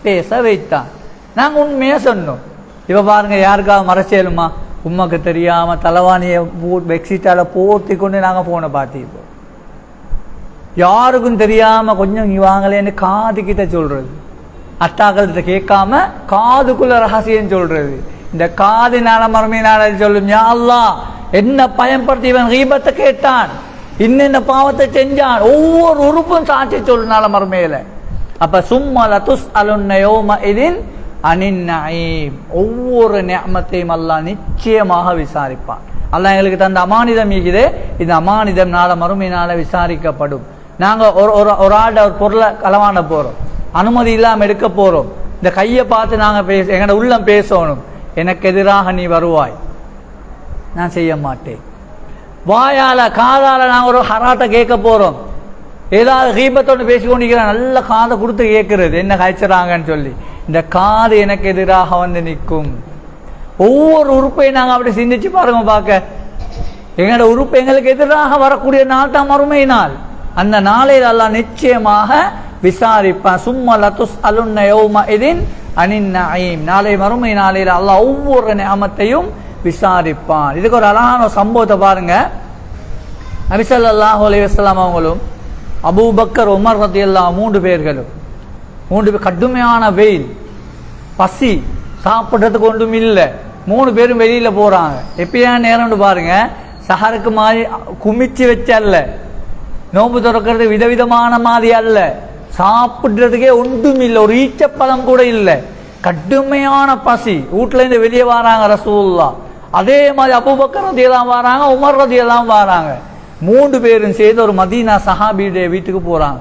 பேச வைத்தான். நாங்க உண்மையா சொன்னோம். இப்ப பாருங்க, யாருக்காக மறைச்சேலுமா? உண்மைக்கு தெரியாம தலைவாணியை பெக்ஸிட்டால போர்த்தி கொண்டு நாங்க போனை பார்த்திப்போம். யாருக்கும் தெரியாம கொஞ்சம் நீ வாங்கலேன்னு காது கிட்ட சொல்றது, அத்தாக்கள்கிட்ட கேட்காம காதுக்குள்ள ரகசியம் சொல்றது. இந்த காதினால மறுமையினால சொல்லும், யா அல்லாஹ் என்ன பயன்படுத்தி இவன் கீபத்தை கேட்டான், இன்னென்ன பாவத்தை செஞ்சான், ஒவ்வொரு உறுப்பும் சாட்சி சொல்லுனால மறுமையில. அப்ப சும்மா லதுஸ் அலுன்ன யௌம இதின் அனின் நஈம், ஒவ்வொரு நிஅமத்தையும் அல்லாஹ் நிச்சயமாக விசாரிப்பான். அல்லாஹ் எங்களுக்கு தந்த அமானிதம் இருக்குது, இந்த அமானிதம் நாள மறுமையினால விசாரிக்கப்படும். நாங்க ஒரு ஆள்ட ஒரு பொருளை களவான போறோம், அனுமதி இல்லாம எடுக்க போறோம். இந்த கையை பார்த்து நாங்க எங்கட உள்ளம் பேசணும், எனக்கு எதிராக நீ வருவாய், நான் செய்ய மாட்டேன். வாயால காதால நாங்க ஒரு ஹராட்ட கேட்க போறோம், ஏதாவது கீபத்தோடு பேசிக்கொண்டிருக்கிறேன், நல்ல காதை கொடுத்து கேட்கறது என்ன காய்ச்சறாங்கன்னு சொல்லி, இந்த காது எனக்கு எதிராக வந்து நிற்கும். ஒவ்வொரு உறுப்பையும் நாங்கள் அப்படி சிந்திச்சு பாருங்க பார்க்க. எங்களோட உறுப்பு எங்களுக்கு எதிராக வரக்கூடிய நாள் தான் மறுமை நாள். அந்த நாளையில் அல்லாஹ் நிச்சயமாக விசாரிப்பான். சும்மா லதுஸ் அலுன்ன யௌம இதின் அனின் நஈம், நாளை மறுமை நாளையில் அல்லாஹ் ஒவ்வொரு நிஅமத்தையும் விசாரிப்பான். இதுக்கு ஒரு அழகான சம்பவத்தை பாருங்க. நபி ஸல்லல்லாஹு அலைஹி வஸல்லம் அவங்களும் அபூபக்கர் உமர் ரலியல்லாஹு மூன்று பேர் கடுமையான வெயில், பசி, சாப்பிட்றதுக்கு ஒன்றும் இல்லை. 3 பேரும் வெளியில போறாங்க. எப்பயா நேரம்னு பாருங்க, சஹருக்கு மாதிரி குமிச்சு வச்சல்ல, நோம்பு திறக்கிறது விதவிதமான மாதிரி அல்ல, சாப்பிட்றதுக்கே ஒன்றும் இல்லை, ஒரு ஈச்சப்பழம் கூட இல்லை, கடுமையான பசி. வீட்டுல இருந்து வெளியே வராங்க ரசூலுல்லாஹ். அதே மாதிரி அபூபக்கர் ரலியல்லாஹு வராங்க, உமர் ரலியல்லாஹு வராங்க. 3 பேரும் சேர்ந்து ஒரு மதீனா சஹாபியுடைய வீட்டுக்கு போறாங்க.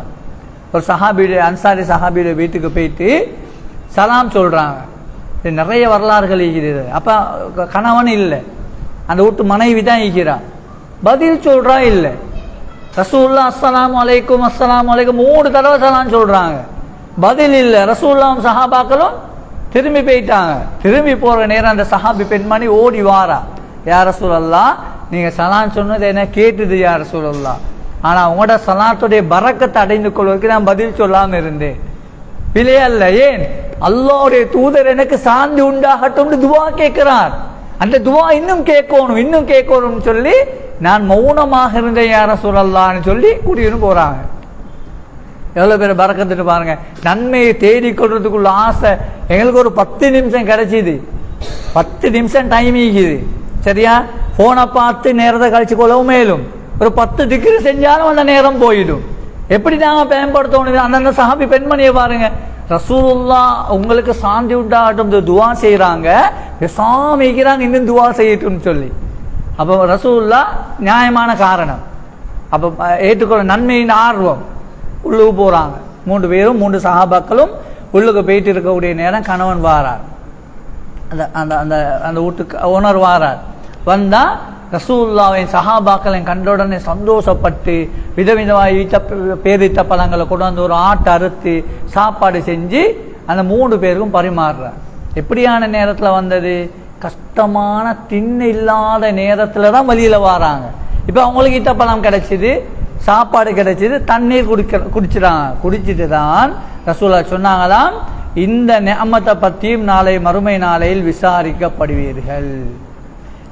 ஒரு சஹாபியுடைய அன்சாரி சஹாபியுடைய வீட்டுக்கு போயிட்டு சலாம் சொல்றாங்க. நிறைய வரலாறுகள் ஈகிறது. அப்ப கணவன் இல்லை, அந்த வீட்டு மனைவி தான் ஈக்கிறா. பதில் சொல்றா இல்லை. ரசூலுல்லாஹ் அஸ்ஸலாமு அலைக்கும் அஸ்ஸலாமு அலைக்கும் 3 தடவை சலாம் சொல்றாங்க, பதில் இல்லை. ரசூலுல்லாஹ் சஹாபாக்களும் திரும்பி போயிட்டாங்க. திரும்பி போற நேரம் அந்த சஹாபி பெண்மணி ஓடி வாரா, யா ரசூலல்லாஹ் நீங்க சலாம் சொன்னது என்ன கேட்டுது யா ரசூலல்லாஹ், ஆனா உங்களோட சலாத்துடைய பரக்கத்தை அடைந்து கொள்வதற்கு நான் பதில் சொல்லாம இருந்தேன். பிழையல்ல, ஏன் அல்லாஹ்வுடைய தூதர் எனக்கு சாந்தி உண்டாகட்டும் துவா கேட்கிறார், அந்த துவா இன்னும் கேட்கணும் சொல்லி நான் மௌனமாக இருந்தேன் யா ரசூலல்லாஹ்னு சொல்லி கூட்டிட்டு போறாங்க. எவ்வளவு பேர் பரக்கத்துட்டு பாருங்க. நன்மையை தேடிக்கொள்றதுக்குள்ள ஆசை. எங்களுக்கு ஒரு 10 நிமிஷம் கிடைச்சிது, 10 நிமிஷம் டைம் ஈக்குது, சரியா? போனை பார்த்து நேரத்தை கழிச்சு கொள்ளவும் மேலும் ஒரு 10 டிகிரி செஞ்சாலும் அந்த நேரம் போயிடும். எப்படி நாங்க பயன்படுத்தணும்? அந்த சஹாபி பெண்மணியை பாருங்க, ரசூலுல்லாஹ் உங்களுக்கு சாந்தி உண்டாகட்டும் துவா செய்யறாங்க, சாமிக்கிறாங்க இன்னும் துவா செய்யட்டும் சொல்லி. அப்ப ரசூலுல்லாஹ் நியாயமான காரணம், அப்ப ஏற்றுக்கொள்ள நன்மையின் ஆர்வம். உள்ளுக்கு போறாங்க 3 பேரும், 3 சஹாபாக்களும் உள்ளுக்கு போயிட்டு இருக்கக்கூடிய நேரம் கணவன் வாரார், அந்த அந்த அந்த அந்த வீட்டுக்கு ஓனர் வாரார். வந்தா ரசூலுல்லாஹ்வின் சஹாபாக்களை கண்ட உடனே சந்தோஷப்பட்டு விதவிதமாக பேரித்த பழங்களை கொண்டு வந்து ஒரு ஆட்டை அறுத்து சாப்பாடு செஞ்சு அந்த 3 பேருக்கும் பரிமாறுறார். எப்படியான நேரத்தில் வந்தது? கஷ்டமான திண்ணு இல்லாத நேரத்தில் தான் வழியில வாராங்க. இப்போ அவங்களுக்கு ஈத்தப்பழம் கிடைச்சிது, சாப்பாடு கிடைச்சிது, தண்ணீர் குடிச்சிடாங்க. குடிச்சிட்டு தான் ரசூலுல்லாஹ் சொன்னாங்களாம், இந்த நிஅமத்தை பற்றியும் நாளை மறுமை நாளையில் விசாரிக்கப்படுவீர்கள்.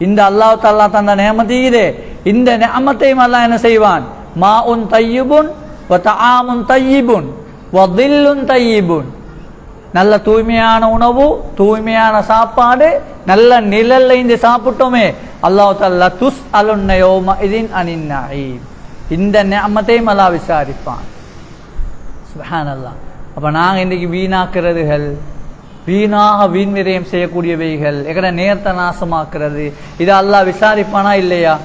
இந்த அல்லாஹ் தஆலா தந்த நிஅமத்தே, இந்த நிஅமத்தையும் அல்லாஹ் என்ன செய்வான்? மாஉன் தய்யிபுன் வ தஆமுன் தய்யிபுன் வ தில்லுன் தய்யிபுன், நல்ல தூய்மையான உணவு, தூய்மையான சாப்பாடு, நல்ல நிழல்ல இருந்து சாப்பிட்டோமே, அல்லாஹ் தஆலா துஸ் அலுன்ன யௌம இதின் அனின் நஈம், இந்த நிஅமத்தையும் அல்லாஹ் விசாரிப்பான். சுப்ஹானல்லாஹ். அப்போ நாங்கள் இன்றைக்கி வீணாக்குறதுகள், வீணாக வீண் விரயம் செய்யக்கூடியவைகள், எங்கட நேரத்தை நாசமாக்குறது, இதை அல்லாஹ் விசாரிப்பானா இல்லையா?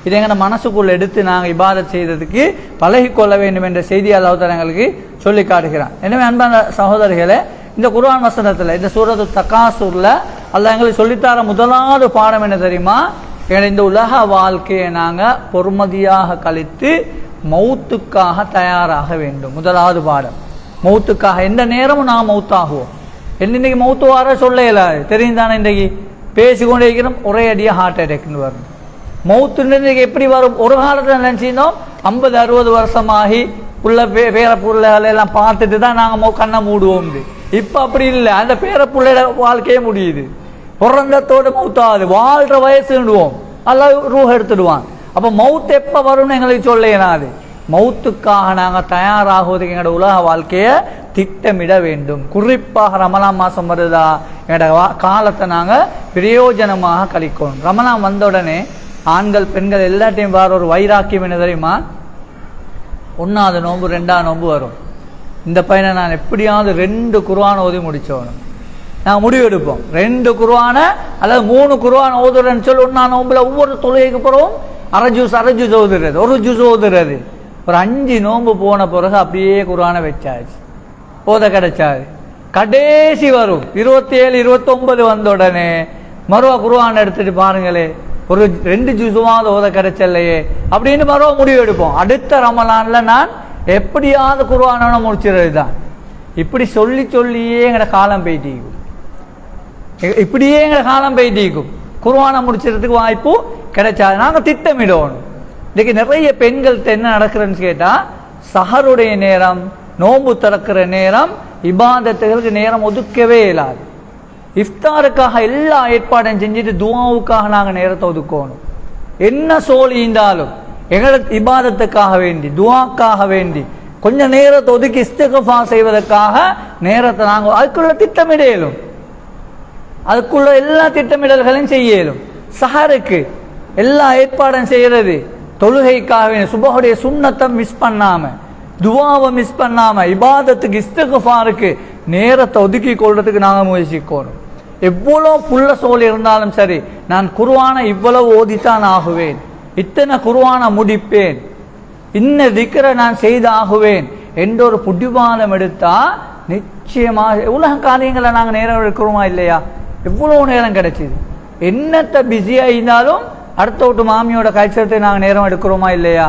இதை எங்கட மனசுக்குள்ள எடுத்து நாங்கள் இபாதத் செய்ததுக்கு பழகிக்கொள்ள வேண்டும் என்ற செய்தி அல்லாஹ் தஆலா எங்களுக்கு சொல்லி காட்டுகிறான். எனவே அன்பான சகோதரர்களே, இந்த குர்ஆன் வசனத்தில் இந்த சூரத்து தகாசுரில் அல்லாஹ் எங்களுக்கு சொல்லித்தார முதலாவது பாடம் என்ன தெரியுமா? இந்த உலக வாழ்க்கையை நாங்கள் பொறுமதியாக கழித்து மௌத்துக்காக தயாராக வேண்டும். முதலாவது பாடம் மௌத்துக்காக. எந்த நேரமும் நான் மௌத்தாகுவோம். இன்னைக்கு மௌத்து வர சொல்ல இயலாது, தெரியும் தானே? இன்றைக்கு பேசிக்கொண்டே இருக்கிறோம், ஒரே அடியாக ஹார்ட் அட்டாக்னு வரும். மௌத்துன்னு இன்றைக்கு எப்படி வரும்? ஒரு காலத்தில் நினச்சிருந்தோம் 50-60 வருஷமாகி புள்ள பேர புள்ளைகளை எல்லாம் பார்த்துட்டு தான் நாங்கள் கண்ணை மூடுவோம். இப்போ அப்படி இல்லை, அந்த பேர புள்ளையோட வாழ்க்கையே முடியுது. பிறந்தத்தோடு மௌத்தாது, வாழ்கிற வயசுடுவோம், அல்லாஹ் ரூஹ் எடுத்துடுவான். அப்போ மௌத்து எப்போ வரும்னு எங்களுக்கு சொல்ல இயலாது. மௌத்துக்காக நாங்கள் தயாராகுவதுக்கு எங்களோட உலக வாழ்க்கையை திட்டமிட வேண்டும். குறிப்பாக ரமலான் மாதம் வருதா, எங்களோட காலத்தை நாங்கள் பிரயோஜனமாக கழிக்கணும். ரமலான் வந்த உடனே ஆண்கள் பெண்கள் எல்லாத்தையும் வர ஒரு வைராக்கியம் என்ன தெரியுமா? 1வது நோன்பு 2வது நோன்பு வரும். இந்த பையனை நான் எப்படியாவது 2 குர்ஆன் ஓதி முடிச்சோணும். நாங்கள் முடிவெடுப்போம், 2 குர்ஆனை அல்லது 3 குர்ஆன் ஓதுறேன்னு சொல்லி 1வது நோன்புல ஒவ்வொரு தொழுகைக்கு பிறகும் அரை ஜூஸ் ஓதுறது, ஒரு ஜூஸ் ஓதுறது. ஒரு 5 நோன்பு போன பிறகு அப்படியே குர்ஆனை வச்சாச்சு, ஓத கிடைச்சாது. கடைசி வரும் 27, 29 வந்த உடனே மறுவா குர்ஆன் எடுத்துட்டு பாருங்களே, ஒரு 2 ஜூஸுமாவது ஓத கிடைச்சல்லையே அப்படின்னு மறுவா முடிவு எடுப்போம். அடுத்த ரமலான்ல நான் எப்படியாவது குர்ஆனை முடிச்சிடுறது தான். இப்படி சொல்லி சொல்லியே எங்களோட காலம் போயிட்டிருக்கும். இப்படியே எங்களை காலம் போயிட்டிருக்கும். குர்ஆனை முடிச்சிடறதுக்கு வாய்ப்பு கிடைச்சாது. நாங்கள் திட்டமிடணும். இன்னைக்கு நிறைய பெண்கள்கிட்ட என்ன நடக்கிறதுன்னு கேட்டால், சஹருடைய நேரம், நோன்பு திறக்கிற நேரம், இபாதத்துகளுக்கு நேரம் ஒதுக்கவே இயலாது. இஃப்தாருக்காக எல்லா ஏற்பாடையும் செஞ்சுட்டு துஆவுக்காக நாங்கள் நேரத்தை ஒதுக்கணும். என்ன சோழி இருந்தாலும் எங்களோட இபாதத்துக்காக வேண்டி, துஆக்காக வேண்டி கொஞ்சம் நேரத்தை ஒதுக்கி இஸ்திக்ஃபார் செய்வதற்காக நேரத்தை நாங்கள் அதுக்குள்ள திட்டமிட இயலும். அதுக்குள்ள எல்லா திட்டமிடல்களையும் செய்ய இயலும். சஹருக்கு எல்லா ஏற்பாடும் செய்யறது, தொழுகைக்காக வேண்டி சுபஹுடைய சுன்னத்தை மிஸ் பண்ணாம, துஆவை மிஸ் பண்ணாம, இபாதத்துக்கு இஸ்திக்ஃபாருக்கு நேரத்தை ஒதுக்கி கொள்றதுக்கு நாங்கள் முயற்சிக்கணும். எவ்வளோ புள்ள சோல் இருந்தாலும் சரி, நான் குர்ஆனை இவ்வளவு ஓதித்தான் ஆகுவேன், இத்தனை குர்ஆனை முடிப்பேன், இன்ன திக்ரை நான் செய்தாகுவேன் என்ற ஒரு புடிவாதம் எடுத்தா நிச்சயமாக உலக காரியங்களை நாங்கள் நேரம் எடுக்கிறோமா இல்லையா? எவ்வளோ நேரம் கிடைச்சிது. என்னத்தை பிஸியாக இருந்தாலும் அடுத்த விட்டு மாமியோட கல்ச்சரத்தை நாங்கள் நேரம் எடுக்கிறோமா இல்லையா?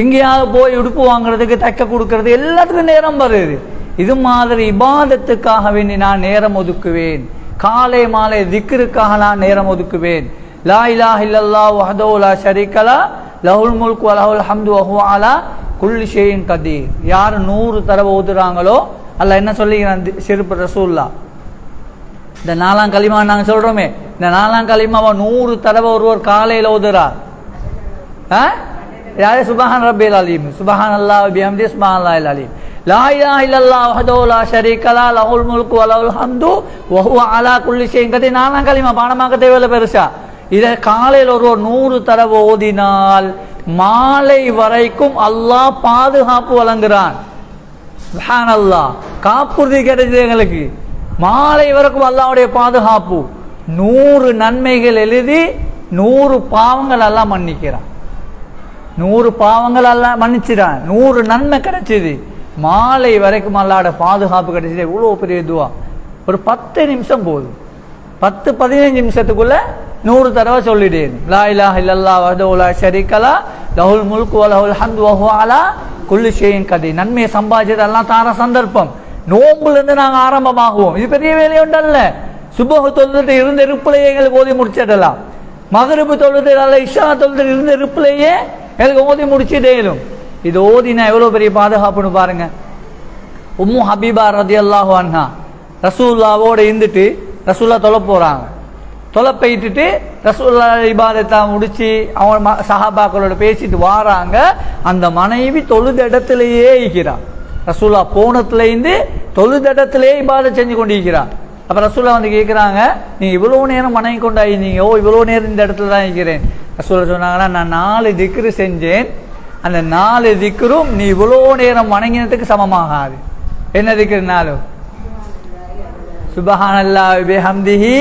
எங்கேயாவது போய் உடுப்பு வாங்குறதுக்கு, தைக்க கொடுக்கறது, எல்லாத்துக்கும் நேரம் வருது. இது மாதிரி இபாதத்துக்காக வேண்டி நான் நேரம் ஒதுக்குவேன். காலை மாலை திக்ருக்காக நான் நேரம் ஒதுக்குவேன். லா இலாஹ இல்லல்லாஹ் வஹ்தஹு லா ஷரீக லஹ் லஹுல் முல்கு வ லஹுல் ஹம்து வ ஹுவ அலா குல்லி ஷைஇன் கதீர். யார் 100 தடவை ஓதுறாங்களோ, அல்லாஹ் என்ன சொல்லிக்கிறான்? சிறப்பு ரசூலுல்லாஹ் இந்த 4ஆம் கலிமா நாங்கள் சொல்றோமே, இந்த 4ஆம் கலிமாவை 100 தடவை ஒருவர் காலையில் ஓதுறார். யாரே சுபஹான் ரப்பில் அலீம், சுபஹானல்லாஹ் வ பிஹம்திஹி சுபஹானல்லாஹில் அலீம், லா இலாஹ இல்லல்லாஹ் வஹ்தஹு லா ஷரீக லஹ் லஹுல் முல்கு வ லஹுல் ஹம்து வ ஹுவ அலா குல்லி ஷைஇன் கதீர். 4ஆம் கலிமா பாடமாக்க தேவையில்லை பெருசா. இதை காலையில் ஒருவர் 100 தடவை ஓதினால் மாலை வரைக்கும் அல்லாஹ் பாதுகாப்பு வழங்குறான். சுப்ஹானல்லாஹ், காப்புறுதி கிடைச்சது எங்களுக்கு. மாலை வரைக்கும் அல்லாஹ்வுடைய பாதுகாப்பு. 100 நன்மைகள் எழுதி 100 பாவங்கள் எல்லாம் மன்னிக்கிறான். 100 பாவங்கள் எல்லாம் மன்னிச்சிடான். 100 நன்மை கிடைச்சிது. மாலை வரைக்கும் அல்லாஹ்வுடைய பாதுகாப்பு கிடைச்சது. எவ்வளோ பெரிய துவா. ஒரு 10 நிமிஷம் போதும். 10-15 நிமிஷத்துக்குள்ள 100 தடவை சொல்லிட்டேன். லா இலாஹ இல்லல்லாஹ் வஹ்தஹு லா ஷரீக லஹ் லஹுல் முல்கு வ லஹுல் ஹம்து வ ஹுவ அலா குல்லி ஷைஇன் கதீர். நன்மையை சம்பாதிச்சது எல்லாம் தார சந்தர்ப்பம். நோம்புலேருந்து நாங்கள் ஆரம்பமாகுவோம். இது பெரிய வேலையுண்டல்ல. சுபஹு தொழுதுட்டு இருந்த இருப்பிலேயே எங்களுக்கு ஓதி முடிச்சிடலாம். மகரிபு தொழுது அல்ல இஷா தொழுது இருந்த இருப்பிலேயே எங்களுக்கு ஓதி முடிச்சிடலும். இது ஓதினா எவ்வளோ பெரிய பாதுகாப்புன்னு பாருங்க. உம்மு ஹபீபா ரலியல்லாஹு அன்ஹா ரசூலுல்லாவோட இருந்துட்டு ரசூல்லா தொலை போகிறாங்க. தொலை போயிட்டு ரசூல்லா இபாதத்தை முடிச்சு அவங்க சஹாபாக்களோட பேசிட்டு வாராங்க. அந்த மனைவி தொழுத இடத்திலேயே இருக்கிறான். ரசூல்லா போனத்துலேருந்து தொழுத இடத்திலேயே இபாதத் செஞ்சு கொண்டு இருக்கிறான். அப்போ ரசூல்லா வந்து கேட்குறாங்க, நீங்கள் இவ்வளோ நேரம் மனைவி கொண்டாயிருந்தீங்க, இவ்வளோ நேரம் இந்த இடத்துல தான் இருக்கிறேன். ரசூல்லா சொன்னாங்கன்னா, நான் 4 திக்ரு செஞ்சேன், அந்த 4 திக்ரும் நீ இவ்வளோ நேரம் வணங்கினதுக்கு சமமாகாது. என்ன திக்ருனாலும் சுப்ஹானல்லாஹி பிஹம்திஹி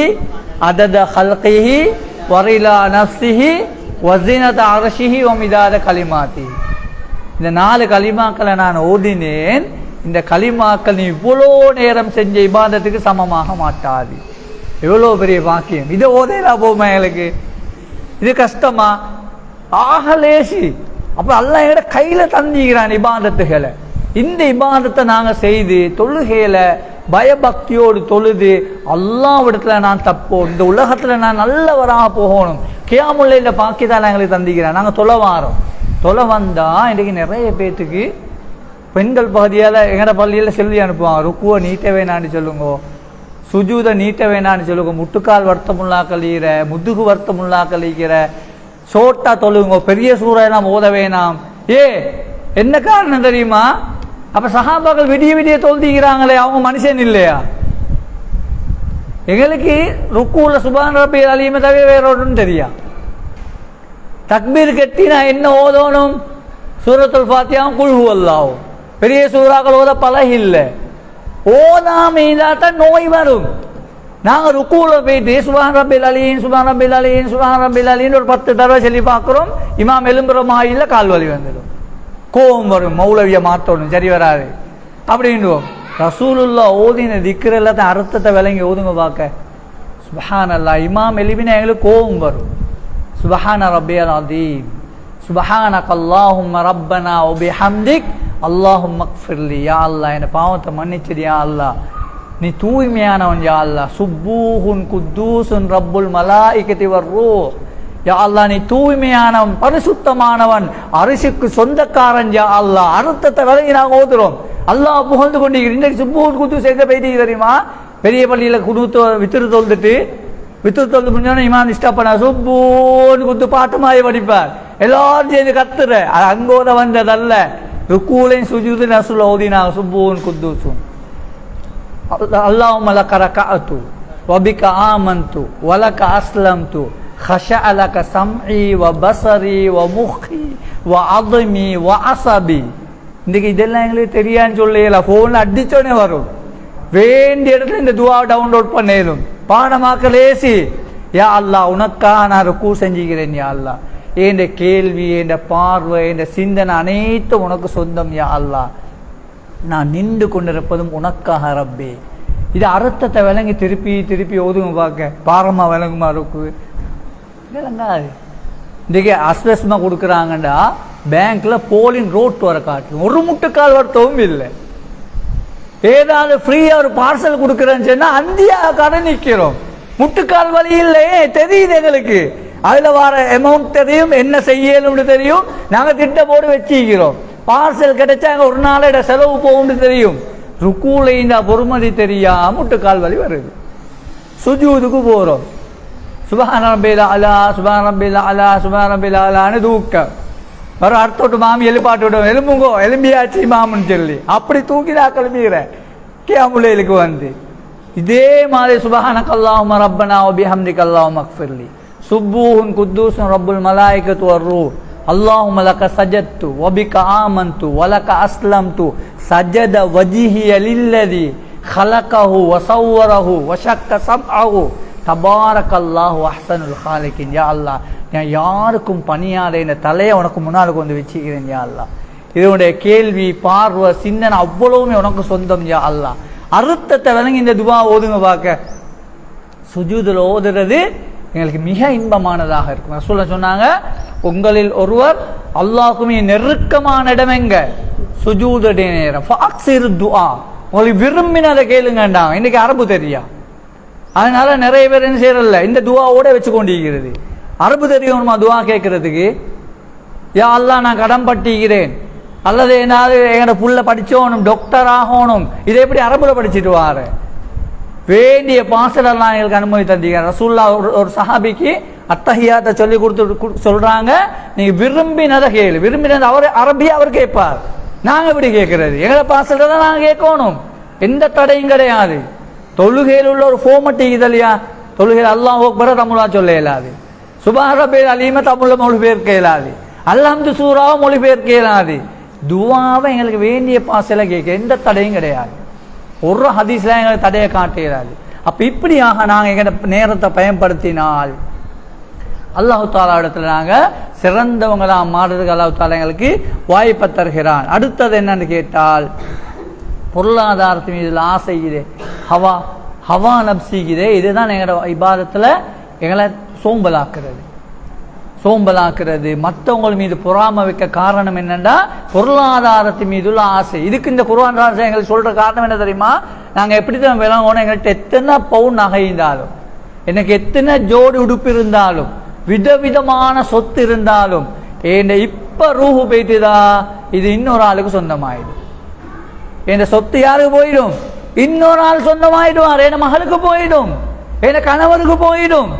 அதத ஹல்கிஹி வரிலா நஃப்ஸிஹி வஸினத அர்ஷிஹி வமிதாத கலிமாத்தி. இந்த 4 கலிமாக்களை நான் ஓதினேன். இந்த கலிமாக்கள் நீ இவ்வளோ நேரம் செஞ்ச இபாதத்துக்கு சமமாக மாட்டாது. எவ்வளோ பெரிய பாக்கியம்! இதை ஓதையிலா போமா எங்களுக்கு? இது கஷ்டமா? ஆகலேசி. அப்போ அல்லாஹ் எங்கட கையில் தந்திக்கிறான் இபாதத்துகளை. இந்த இபாதத்தை நாங்கள் செய்து தொழுகையில் பயபக்தியோடு தொழுது அல்லாஹ்விடத்தில் நான் தப்போம், இந்த உலகத்தில் நான் நல்லவராக போகணும், கியாமுல்லைல பாக்கிதான் எங்களுக்கு தந்திக்கிறான். நாங்கள் தொலை வாரோம். தொலை வந்தால் இன்றைக்கு நிறைய பேத்துக்கு பெண்கள் பகுதியால் எங்கட பள்ளியில் செல்வி அனுப்புவாங்க. ருக்குவை நீட்ட வேணான்னு சொல்லுங்கோ, சுஜூதை நீட்ட வேணான்னு சொல்லுங்க, முட்டுக்கால் வருத்தமுள்ளா கழிகிற, முதுகு வருத்தமுள்ளா கழிக்கிற, சோட்டா தொழுங்கோ, பெரிய சூறையெல்லாம் ஓத வேணாம். என்ன காரணம் தெரியுமா? அப்ப சஹாபாக்கள் விடிய விடிய தொழுதிக்கிறாங்களே, அவங்க மனுஷன் இல்லையா? எங்களுக்கு ருக்குல சுப்ஹான ரப்பியல் அலீம் தவிர வேற ஒன்றும் தெரியா. தக்பீர் கட்டி நான் என்ன ஓதணும்? சூரத்துல் ஃபாத்திஹா, குல் ஹுவல்லாஹ், பெரிய சூறாக்கள் ஓத பழகி இல்லை. ஓதாமைதான் நோய் வரும். நாங்கள் ருக்குல போயிட்டு சுப்ஹான ரப்பியல் அலீம் சுப்ஹான ரப்பியல் அலீம் சுப்ஹான ரப்பியல் அலீம் ஒரு 10 தடவை சொல்லி பார்க்குறோம். இமாம் எலும்புறமா இல்லை, கால் வலி வந்துடும், கோபம் வரும், மௌலவியை மாற்றணும், சரி வராது அப்படின்டுவோம். ரசூலுல்லாஹ் ஓதின திக்ர் எல்லாத்தையும் அர்த்தத்தை விளங்கி ஓதுங்க பார்க்க. சுப்ஹானல்லாஹ் இமாம் எழுப்பினா எங்களுக்கு கோபம் வரும். சுப்ஹான ரப்பியல் அதீம், சுப்ஹானக அல்லாஹும்ம ரப்பனா வ பிஹம்திக் அல்லாஹும்ம அக்ஃபிர்லி. யா அல்லாஹ் என் பாவத்தை மன்னிச்சிடு யா அல்லாஹ், நீ தூய்மையானவன் யா அல்லாஹ். சுப்பூஹுன் குத்தூசுன் ரப்புல் மலாயிகத்தி வர்ரூஹ். யா அல்லாஹ் நீ தூய்மையானவன், பரிசுத்தமானவன், அரிசிக்கு சொந்தக்காரன் யா அல்லாஹ். அர்த்தத்தை விலகி நாங்கள் ஓதுறோம். அல்லாஹ் புகழ்ந்து கொண்டிருக்கிறோம். இன்றைக்கு சுப்பூஹுன் குத்தூஸ் எங்க போயிட்டு தெரியுமா? பெரிய பள்ளியில் குடுத்து வித்திரு தொழுதுட்டு வித்திரு தொழுது முடிஞ்சோன்னா இமாம் ஸ்டாப் பண்ண சுப்பூன்னு குத்து பாட்டு மாதிரி படிப்பார். எல்லாரும் சேர்ந்து கத்துற. அது அங்கோத வந்ததல்ல. ருக்கூலையும் சுஜூது நசுல ஓதினாங்க சுப்பூன் குத்தூசும். அல்லாஹும்ம லக ரகஅது வபிக ஆமன்து வலக அஸ்லம்து خشع لك سمعي وبصري ومخي وعظمي وعصبي. இன்னைக்கு இதெல்லாம் எங்களுக்கு தெரியான்னு சொல்லல, போன்ல அடிச்சோடனே வரும். வேண்டிய இடத்துல இந்த துவா டவுன்லோட் பண்ணேலும் பாடமாக்க லேசி. யா அல்லாஹ் உனக்காக நான் ருக்கு செஞ்சுக்கிறேன் யா அல்லாஹ். என் கேள்வி, என் பார்வை, என் சிந்தனை அனைத்தும் உனக்கு சொந்தம் யா அல்லாஹ். நான் நின்று கொண்டிருப்பதும் உனக்காக ரப்பே. இது அர்த்தத்தை விளங்கி திருப்பி திருப்பி ஓதுங்க பார்க்க. பாரமா விளங்குமா ருக்கு? விளங்காது. இன்றைக்கு அஸ்வஸ்மா கொடுக்குறாங்கண்டா பேங்க்ல போலின் ரோட் வர காட்டு, ஒரு முட்டுக்கால் வருத்தவும் இல்லை. ஏதாவது ஃப்ரீயா ஒரு பார்சல் கொடுக்குறேன்னு சொன்னா அந்தியா கடை நிற்கிறோம். முட்டுக்கால் வழி இல்லையே, தெரியுது எங்களுக்கு. அதுல வர அமௌண்ட் தெரியும், என்ன செய்யணும்னு தெரியும். நாங்க திட்ட போட்டு வச்சுக்கிறோம். பார்சல் கிடைச்சாங்க ஒரு நாளோட செலவு போகும்னு தெரியும். ருக்கூல இந்த பொறுமதி தெரியாம முட்டுக்கால் வலி வருது. சுஜூதுக்கு போறோம். சுப்ஹான ரப்பியல் அலா சுப்ஹான ரப்பியல் அலா சுப்ஹான ரப்பியல் அலான்னு தூக்க வர அடுத்தோட்டு மாமி எழுப்பாட்டு விடுவோம். எலும்புங்கோ எலும்பியாச்சு மாமன்னு சொல்லி அப்படி தூக்கிதா கிளம்பிக்கிறேன் கியாமுல்லைலுக்கு வந்து. இதே மாதிரி சுப்ஹானக அல்லாஹும்ம ரப்பனா வ பிஹம்திக அல்லாஹும்ம அக்ஃபிர்லி சுப்பூஹுன் குத்தூசுன் ரப்புல் மலாயிகத்து வர்ரூஹ் அல்லாஹும்ம லக சஜத்து வ பிக ஆமன்து வ லக அஸ்லம்து சஜத வஜ்ஹிய லில்லதி خلقஹு வ ஸவ்வரஹு வ ஷக்க ஸப்அஹு தபாரக்கல்லாஹு அஹ்ஸனுல் காலிகின். யா அல்லாஹ் நான் யாருக்கும் பணியாத இந்த தலையை உனக்கு முன்னால் கொண்டு வச்சுக்கிறேன் யா அல்லாஹ். இதனுடைய கேள்வி, பார்வை, சிந்தனை அவ்வளவுமே உனக்கு சொந்தம் யா அல்லாஹ். அர்த்தத்தை விளங்கி இந்த துவா ஓதுங்க பார்க்க. சுஜூதுல ஓதுறது எங்களுக்கு மிக இன்பமானதாக இருக்கும். ரசூலுல்லாஹ் சொன்னாங்க, உங்களில் ஒருவர் அல்லாஹ்வுமே நெருக்கமான இடம் எங்க? சுஜூதுடைய நேரம். ஃபஅக்ஸிரு துஆ, உங்களுக்கு விரும்பினதை கேளுங்கண்டாங்க. இன்னைக்கு அரபு தெரியா, அதனால நிறைய பேர் என்ன செய்யறதில்ல, இந்த துவாவோட வச்சு கொண்டிருக்கிறது. அரபு தெரியணுமா துவா கேட்கறதுக்கு? யா அல்லாஹ் நான் கடன் பட்டிக்கிறேன், அல்லது என்னாவது எங்களோட புள்ள படிச்சோனும், டாக்டர் ஆகணும், இதை எப்படி அரபுல படிச்சுட்டு வார? வேண்டிய பாசலெல்லாம் எங்களுக்கு அனுமதி தந்திக்கிறார். ரசூலுல்லாஹ் ஒரு சஹாபிக்கு அத்தஹியாத்தை சொல்லி கொடுத்து சொல்றாங்க, நீங்க விரும்பினதை கேளு. விரும்பினது அவர் அரபியா அவர் கேட்பார், நாங்க எப்படி கேட்கறது? எங்களை பாசல தான் நாங்க கேட்கணும், எந்த தடையும் கிடையாது. தொழுகையில் உள்ள ஒரு ஃபோமட் இல்லையா? தொழுகையில் அல்லாஹ் அக்பர் தமிழா சொல்ல இயலாது, சுப்ஹான ரப்பியல் அலீம தமிழ்ல மொழி பேர் இயலாது. அல்ஹம்து சூறாவை மொழிபெயர்க்கிறாது. துவாவை எங்களுக்கு வேண்டிய பாசையில கேட்க எந்த தடையும் கிடையாது. ஒரு ஹதீஸ்ல எங்களுக்கு தடையை காட்டுகிறாரு. அப்ப இப்படியாக நாங்கள் எங்க நேரத்தை பயன்படுத்தினால் அல்லாஹு தாலா இடத்துல நாங்கள் சிறந்தவங்களா மாறுறதுக்கு அல்லாஹு தாலா எங்களுக்கு வாய்ப்பை தருகிறான். அடுத்தது என்னன்னு கேட்டால், பொருளாதாரத்து மீது ஆசைக்குதே, ஹவா நப்சிக்குதே, இதுதான் எங்களோட இபாதத்தில் எங்களை சோம்பலாக்குறது. மற்றவங்க மீது பொறாம வைக்க காரணம் என்னன்னா பொருளாதாரத்து மீது உள்ள ஆசை. இதுக்கு இந்த குர்ஆன் எங்களுக்கு சொல்ற காரணம் என்ன தெரியுமா? நாங்க எப்படி தான் விளங்கணும், எங்கள்கிட்ட எத்தனை பவுன் நகை இருந்தாலும், எனக்கு எத்தனை ஜோடி உடுப்பு இருந்தாலும், விதவிதமான சொத்து இருந்தாலும், இப்ப ரூஹு போயிட்டுதா இது இன்னொரு ஆளுக்கு சொந்தமாயிடும். என் சொத்து யாருக்கு போயிடும்? இன்னொரு ஆள் சொந்தமாயிடுவார். என் மகளுக்கு போயிடும், என் கணவருக்கு போயிடும்,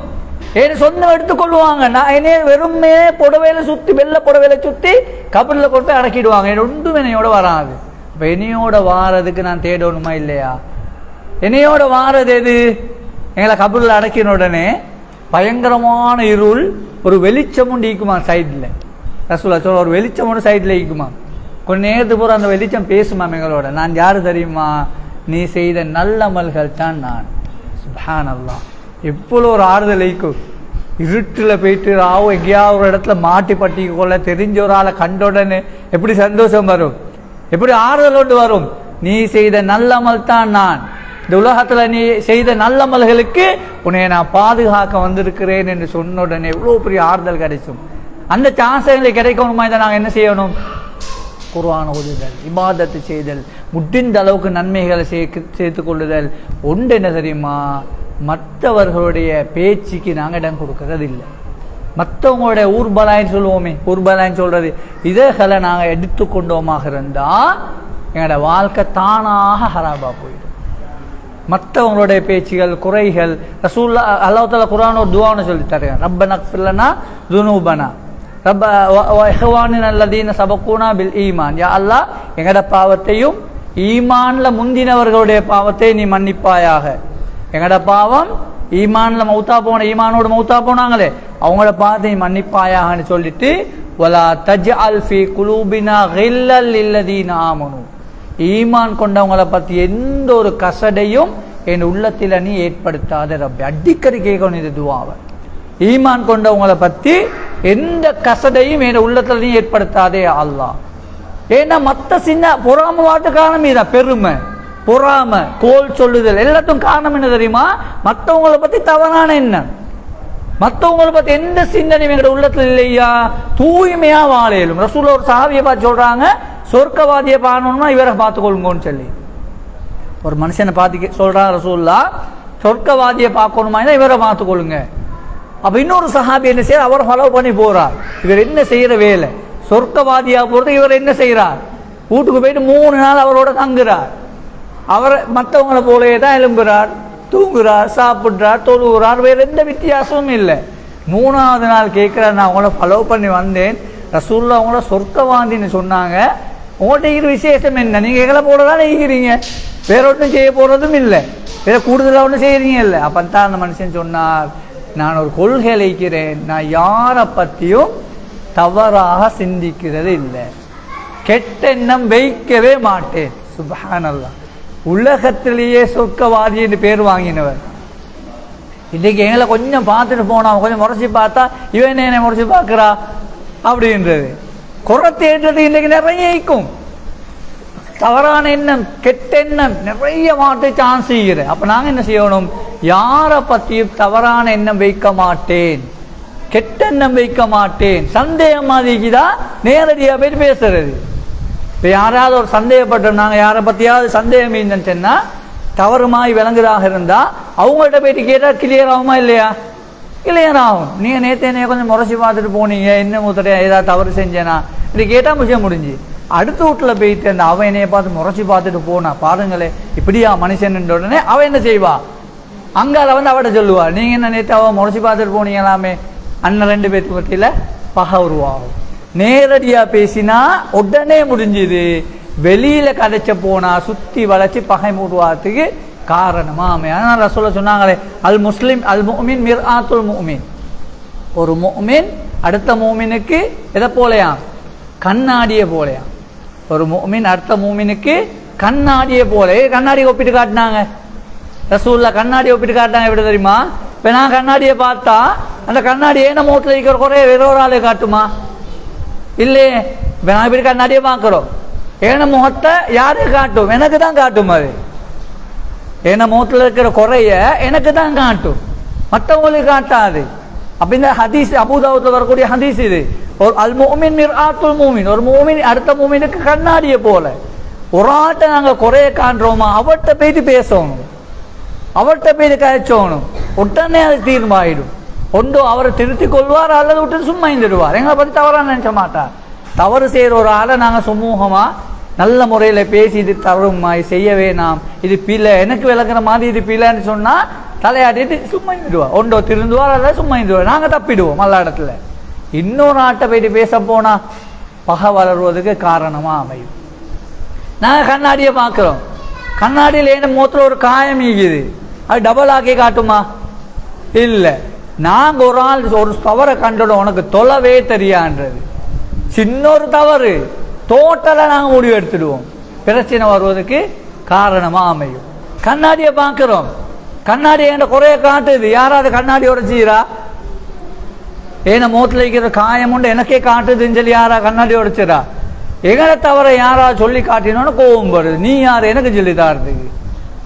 என் சொந்தம் எடுத்துக்கொள்வாங்க. நான் என்னைய வெறுமே புடவையில சுத்தி, வெள்ளை புடவையில சுத்தி கபரில் கொண்டு போய் அடக்கிடுவாங்க. ஒன்றும் என்னையோட வராது. இப்ப என்னையோட வாரதுக்கு நான் தேடணுமா இல்லையா? என்னையோட வாரது எது? எங்களை கபரில் அடக்கின உடனே பயங்கரமான இருள், ஒரு வெளிச்சமும் ஈக்குமா சைடில். ரசூலுல்லாஹ் சொல்ல, ஒரு வெளிச்சமும் சைடில் ஈக்குமா. கொஞ்ச நேரத்துக்கு போகிற அந்த வெளிச்சம் பேசுமாம் எங்களோட. நான் யாரு தெரியுமா? நீ செய்த நல்ல அமல்கள் தான் நான். சுப்ஹானல்லாஹ், எவ்வளோ ஒரு ஆறுதல் ஈக்கும். இருட்டில் போயிட்டு ராவோ எங்கேயாவது ஒரு இடத்துல மாட்டி பட்டிக்கு கொள்ள தெரிஞ்ச ஒரு ஆளை கண்ட உடனே எப்படி சந்தோஷம் வரும், எப்படி ஆறுதலோடு வரும். நீ செய்த நல்ல அமல் தான் நான். இந்த உலகத்துல நீ செய்த நல்ல அமல்களுக்கு உன்னை நான் பாதுகாக்க வந்திருக்கிறேன் என்று சொன்ன உடனே எவ்வளவு பெரிய ஆறுதல் கிடைக்கும். அந்த சான்ஸ் எங்களுக்கு கிடைக்கணுமா? இதை நாங்கள் என்ன செய்யணும்? குர்ஆன் ஓதுதல், இபாதத்து செய்தல், முடிந்த அளவுக்கு நன்மைகளை சேர்த்துக் கொள்ளுதல். ஒன்று என்ன தெரியுமா? மற்றவர்களுடைய பேச்சுக்கு நாங்கள் இடம் கொடுக்கறது இல்லை. மற்றவங்களுடைய ஊர்பலாயின்னு சொல்லுவோமே, ஊர்பலாயின்னு சொல்றது, இதைகளை நாங்கள் எடுத்துக்கொண்டோமாக இருந்தால் எங்களோட வாழ்க்கை தானாக ஹராபா போயிடும். மற்றவங்களுடைய பேச்சுகள், குறைகள், ரசூலுல்லாஹ் அல்லாஹ் தஆலா குர்ஆன் ஒரு துஆன்னு சொல்லி தருகிறார். ரப்பனா இக்ஃபிர் லனா ذுனூபனா ரப்ப வ இஹ்வானினா அல்லதீன சபகூனா பில் ஈமான். யா அல்லாஹ், எங்கட பாவத்தையும் ஈமான்ல முந்தினவர்களுடைய பாவத்தை நீ மன்னிப்பாயாக. எங்கட பாவம் ஈமான்ல மௌத்தா போன, ஈமானோடு மௌத்தா போனாங்களே, அவங்களோட பாவத்தை மன்னிப்பாயாகன்னு சொல்லிட்டு வலா தஜ்அல் ஃபீ குலூபினா கில்லல் லில்லதீன ஆமனு, ஈமான் கொண்டவங்களை பத்தி எந்த ஒரு கசடையும் என் உள்ளத்தில் நீ ஏற்படுத்தாத ரப்பே. அடிக்கடி கேட்கணும் இது துவாவை. ஈமான் கொண்டவங்களை பத்தி எந்த கசடையும் என் உள்ளத்தில் நீ ஏற்படுத்தாதே அல்லாஹ். ஏன்னா மற்ற சின்ன பொறாம வாட்டு காரணம் இதான், பெருமை, பொறாம, கோல் சொல்லுதல், எல்லாத்துக்கும் காரணம் என்ன தெரியுமா? மற்றவங்களை பத்தி தவறான எண்ணம், மற்றவங்களை பத்தி எந்த சிந்தனையும் எங்க உள்ளத்துல இல்லையா? தூய்மையா வாழையிலும். ரசூலுல்லாஹ் ஒரு சஹாபியை பார்த்து சொல்றாங்க, சொர்க்கவாதியை பார்க்கணும்னா இவரை பார்த்துக்கொள்ளுங்கன்னு சொல்லி. ஒரு மனுஷனை பார்த்து சொல்றாங்க ரசூலுல்லாஹ், சொர்க்கவாதியை பார்க்கணுமா இவரை பார்த்துக்கொள்ளுங்க. அப்ப இன்னொரு சஹாபி என்ன செய்ய, அவரை ஃபாலோ பண்ணி போறார். இவர் என்ன செய்யற வேலை? சொர்க்கவாதியா போறது. இவர் என்ன செய்யறார்? வீட்டுக்கு போயிட்டு 3 நாள் அவரோட தங்குறார். அவர் மற்றவங்களை போலே தான் எழும்புறார், தூங்குறார், சாப்பிட்றார், தொழுகிறார். வேற எந்த வித்தியாசமும் இல்லை. 3ஆவது நாள் கேட்கிறார், நான் அவங்கள ஃபாலோ பண்ணி வந்தேன், ரசூலுல்லாஹ் அவங்கள சொர்க்கவாதின்னு சொன்னாங்க, உங்கள்கிட்ட இருக்கிற விசேஷம் என்ன? நீங்க எங்களை போலதான் இருக்கிறீங்க, வேற ஒன்றும் செய்ய போறதும் இல்லை, வேற கூடுதலாக ஒன்றும் செய்யறீங்க இல்லை. அப்பந்தான் அந்த மனுஷன் சொன்னார், நான் ஒரு கொள்கை அளிக்கிறேன், நான் யாரை பற்றியும் தவறாக சிந்திக்கிறது இல்லை, கெட்ட எண்ணம் வைக்கவே மாட்டேன். சுப்ஹானல்லாஹ், உலகத்திலேயே சொர்க்கவாதி என்று பேர் வாங்கினவர். இன்னைக்கு எங்களை கொஞ்சம் பார்த்துட்டு போனா, கொஞ்சம் முறைச்சி பார்த்தா இவன் என்ன முறைச்சி பார்க்கிறா அப்படின்றது, குறத்தேற்றது இன்னைக்கு நிறைய இருக்கும். தவறான எண்ணம், கெட்ட எண்ணம் நிறைய மாற்ற சான்ஸ் செய்கிற. அப்ப நாங்க என்ன செய்யணும்? யாரை பற்றியும் தவறான எண்ணம் வைக்க மாட்டேன், கெட்ட எண்ணம் வைக்க மாட்டேன். சந்தேகம் மாதிரிதான் நேரடியா போயிட்டு பேசுறது. இப்போ யாராவது ஒரு சந்தேகப்பட்டோம், நாங்கள் யாரை பற்றியாவது சந்தேகம் இல்லைன்னு சொன்னால், தவறுமாய் விளங்குறதாக இருந்தால் அவங்கள்ட்ட போயிட்டு கேட்டால் கிளியர் ஆகுமா இல்லையா? கிளியர் ஆகும். நீங்கள் நேற்று என்னைய கொஞ்சம் முறைச்சி பார்த்துட்டு போனீங்க, என்ன மூத்தரையா ஏதாவது தவறு செஞ்சேனா இப்படி கேட்டால் விஷயம் முடிஞ்சு. அடுத்த வீட்டில் போயிட்டு அந்த அவன் என்னைய பார்த்து முறைச்சி பார்த்துட்டு போனா, பாருங்களே இப்படியா மனுஷன் உடனே அவன் என்ன செய்வா? அங்கால வந்து அவட்ட சொல்லுவா, நீங்கள் என்ன நேற்று அவன் முறைச்சி பார்த்துட்டு போனீங்களாமே, அண்ணன் 2 பேருக்கு பற்றியில் பகை உருவாகும். நேரடியா பேசினா உடனே முடிஞ்சுது. வெளியில கதைச்ச போனா சுத்தி வளைச்சு பகை மூடுவாத்துக்கு காரணமா அமையா. ரசூலுல்லாஹ் சொன்னாங்களே, அல் முஸ்லிம் அல் முஃமின் மிர்ஆத்துல் முஃமின், ஒரு முஃமின் அடுத்த மூமினுக்கு எதை போலையாம்? கண்ணாடியை போலையாம். ஒரு மூமின் அடுத்த மூமினுக்கு கண்ணாடியை போல. கண்ணாடி ஒப்பிட்டு காட்டினாங்க ரசூல்லா, கண்ணாடி ஒப்பிட்டு காட்டினாங்க. எப்படி தெரியுமா? இப்போ நான் கண்ணாடியை பார்த்தா அந்த கண்ணாடி ஏன மூட்டில் இருக்கிற குறைய வேற ஒரு ஆளு காட்டுமா? இல்லையே. இப்போ நான் இப்படி கண்ணாடியை பார்க்குறோம், ஏன முகத்தை யாரு காட்டும்? எனக்கு தான் காட்டும். அது ஏன முகத்தில் இருக்கிற குறைய எனக்கு தான் காட்டும், மற்றவங்களுக்கு காட்டாது. அப்ப இந்த ஹதீஸ் அபூதாவுத்துல வரக்கூடிய ஹதீஸ் இது. ஒரு அல் முஃமின் மிர்ஆத்துல் முஃமின், ஒரு முஃமின் அடுத்த முஃமினுக்கு கண்ணாடியை போல. ஒரு ஆட்டை நாங்க குறைய காண்றோமா, அவர்கிட்ட போயிட்டு பேசணும், அவர்கிட்ட போயிட்டு கழிச்சோணும். உடனே அது தீர்மாயிடும். ஒன்று அவரை திருத்திக் கொள்வார், அல்லது விட்டு சும்மா இருந்துடுவார். எங்களை பற்றி தவறாக நினைச்ச மாட்டார். தவறு செய்கிற ஒரு ஆளை நாங்கள் சமூகமா நல்ல முறையில் பேசி இது தவறுமா, இது செய்ய வேணாம், இது பிள்ளை, எனக்கு விளக்குற மாதிரி இது பிள்ளைன்னு சொன்னா தலையாட்டிட்டு சும்மா இருந்துடுவா. ஒன்றோ திருந்துவார், அல்லது சும்மா இருந்துடுவார். நாங்கள் தப்பிடுவோம் எல்லா இடத்துல. இன்னொரு ஆட்டை போயிட்டு பேச போனா பகை வளர்வதுக்கு காரணமா அமையும். நாங்கள் கண்ணாடியை பார்க்குறோம், கண்ணாடியில் ஏன் மூத்துல ஒரு காயம் ஈகுது, அது டபுள் ஆக்கி காட்டுமா? இல்லை. நாங்கள் ஒரு ஆள் ஒரு தவறை கண்டுடும், உனக்கு தொலைவே தெரியான்றது சின்ன ஒரு தவறு, டோட்டலாக நாங்கள் முடிவு எடுத்துடுவோம். பிரச்சனை வருவதற்கு காரணமா அமையும். கண்ணாடியை பார்க்குறோம், கண்ணாடி என்ற குறைய காட்டுது. யாராவது கண்ணாடி உடைச்சீரா? ஏன்னா மூட்டில் இருக்கிற காயம் உண்டு எனக்கே காட்டுதுன்னு சொல்லி யாரா கண்ணாடி உடைச்சிடா? எங்களை தவிர யாராவது சொல்லி காட்டினோன்னு கோபம் வருது. நீ யார் எனக்கு சொல்லி தாரதுக்கு?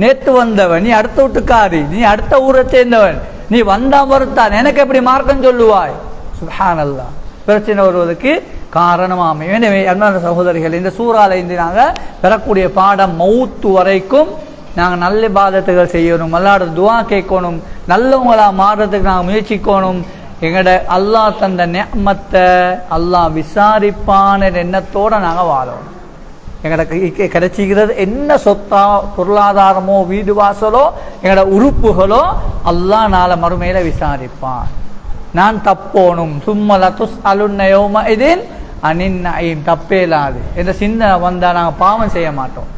நேற்று வந்தவன், நீ அடுத்த வீட்டுக்காரி, நீ அடுத்த ஊரை சேர்ந்தவன், நீ வந்தா வருத்தான், எனக்கு எப்படி மார்க்கம் சொல்லுவாய்? சுப்ஹானல்லாஹ். பிரச்சனை வருவதற்கு காரணமாமை. எனவே அன்பான சகோதரிகள், இந்த சூறால இருந்து நாங்கள் பெறக்கூடிய பாடம், மௌத்து வரைக்கும் நாங்கள் நல்ல இபாதத்துகள் செய்யணும், அல்லாஹ்ட துஆ கேட்கணும், நல்லவங்களா மாறுறதுக்கு நாங்கள் முயற்சிக்கணும். எங்கட அல்லாஹ் தந்த நிஅமத்தை அல்லாஹ் விசாரிப்பான எண்ணத்தோட நாங்கள் வாழணும். எங்கட கிடைச்சிக்கிறது என்ன சொத்தா, பொருளாதாரமோ, வீடு வாசலோ, எங்கட உறுப்புகளோ அல்லாஹ் நாளை மறுமையில விசாரிப்பான். நான் தப்போனும் சும்மல துஸ் அலுன்ன யௌம இதின் அனின் நஈம், தப்பேலாது என்ற சிந்தனை வந்தால் நாங்கள் பாவம் செய்ய மாட்டோம்,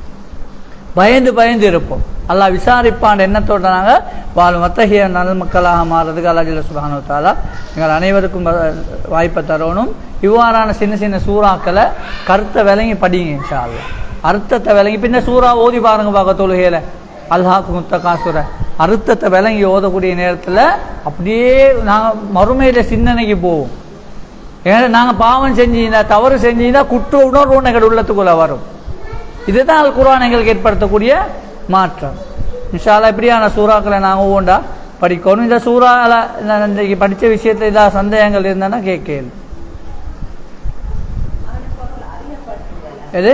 பயந்து பயந்து இருப்போம். அல்லாஹ் விசாரிப்பான் எண்ணத்தோட நாங்கள் வாழும். அத்தகைய நல்ல மக்களாக மாறுறதுக்கு அல்லாஹ் ஜல்ல சுப்ஹானஹு வ தஆலா எங்கள் அனைவருக்கும் வாய்ப்பை தரணும். இவ்வாறான சின்ன சின்ன சூறாக்களை கருத்தை விளங்கி படிங்க இன்ஷா அல்லாஹ். அர்த்தத்தை விளங்கி பின்ன சூறா ஓதி பாருங்க பார்க்க தொழுகையில அல்ஹாக்கும் முத்தகாசுர அர்த்தத்தை விளங்கி ஓதக்கூடிய நேரத்தில் அப்படியே நாங்கள் மறுமையில சிந்தனைக்கு போவோம். ஏன்னா நாங்கள் பாவம் செஞ்சீங்கன்னா, தவறு செஞ்சீங்கன்னா குற்ற உணர்வு எங்கள் உள்ளத்துக்குள்ள வரும். இதுதான் அல் குர்ஆன் எங்களுக்கு ஏற்படுத்தக்கூடிய மாற்றம். இன்ஷா அல்லாஹ் இப்படியான சூறாக்களை நாங்கள் ஒவ்வொன்றா படிக்கணும். இந்த சூறால இன்றைக்கு படித்த விஷயத்தை ஏதாவது சந்தேகங்கள் இருந்தானா கேட்கல. எது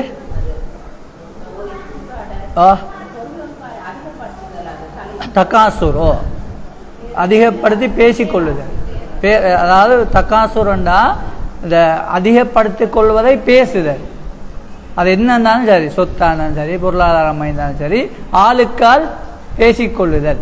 தக்காசுரோ அதிகப்படுத்தி பேசிக்கொள்ளுதல். அதாவது தக்காசுரண்டா இந்த அதிகப்படுத்திக் கொள்வதை பேசுதல். அது என்ன இருந்தாலும் சரி, சொத்தானாலும் சரி, பொருளாதாரம் இருந்தாலும் சரி, ஆளுக்கால் பேசிக்கொள்ளுதல்.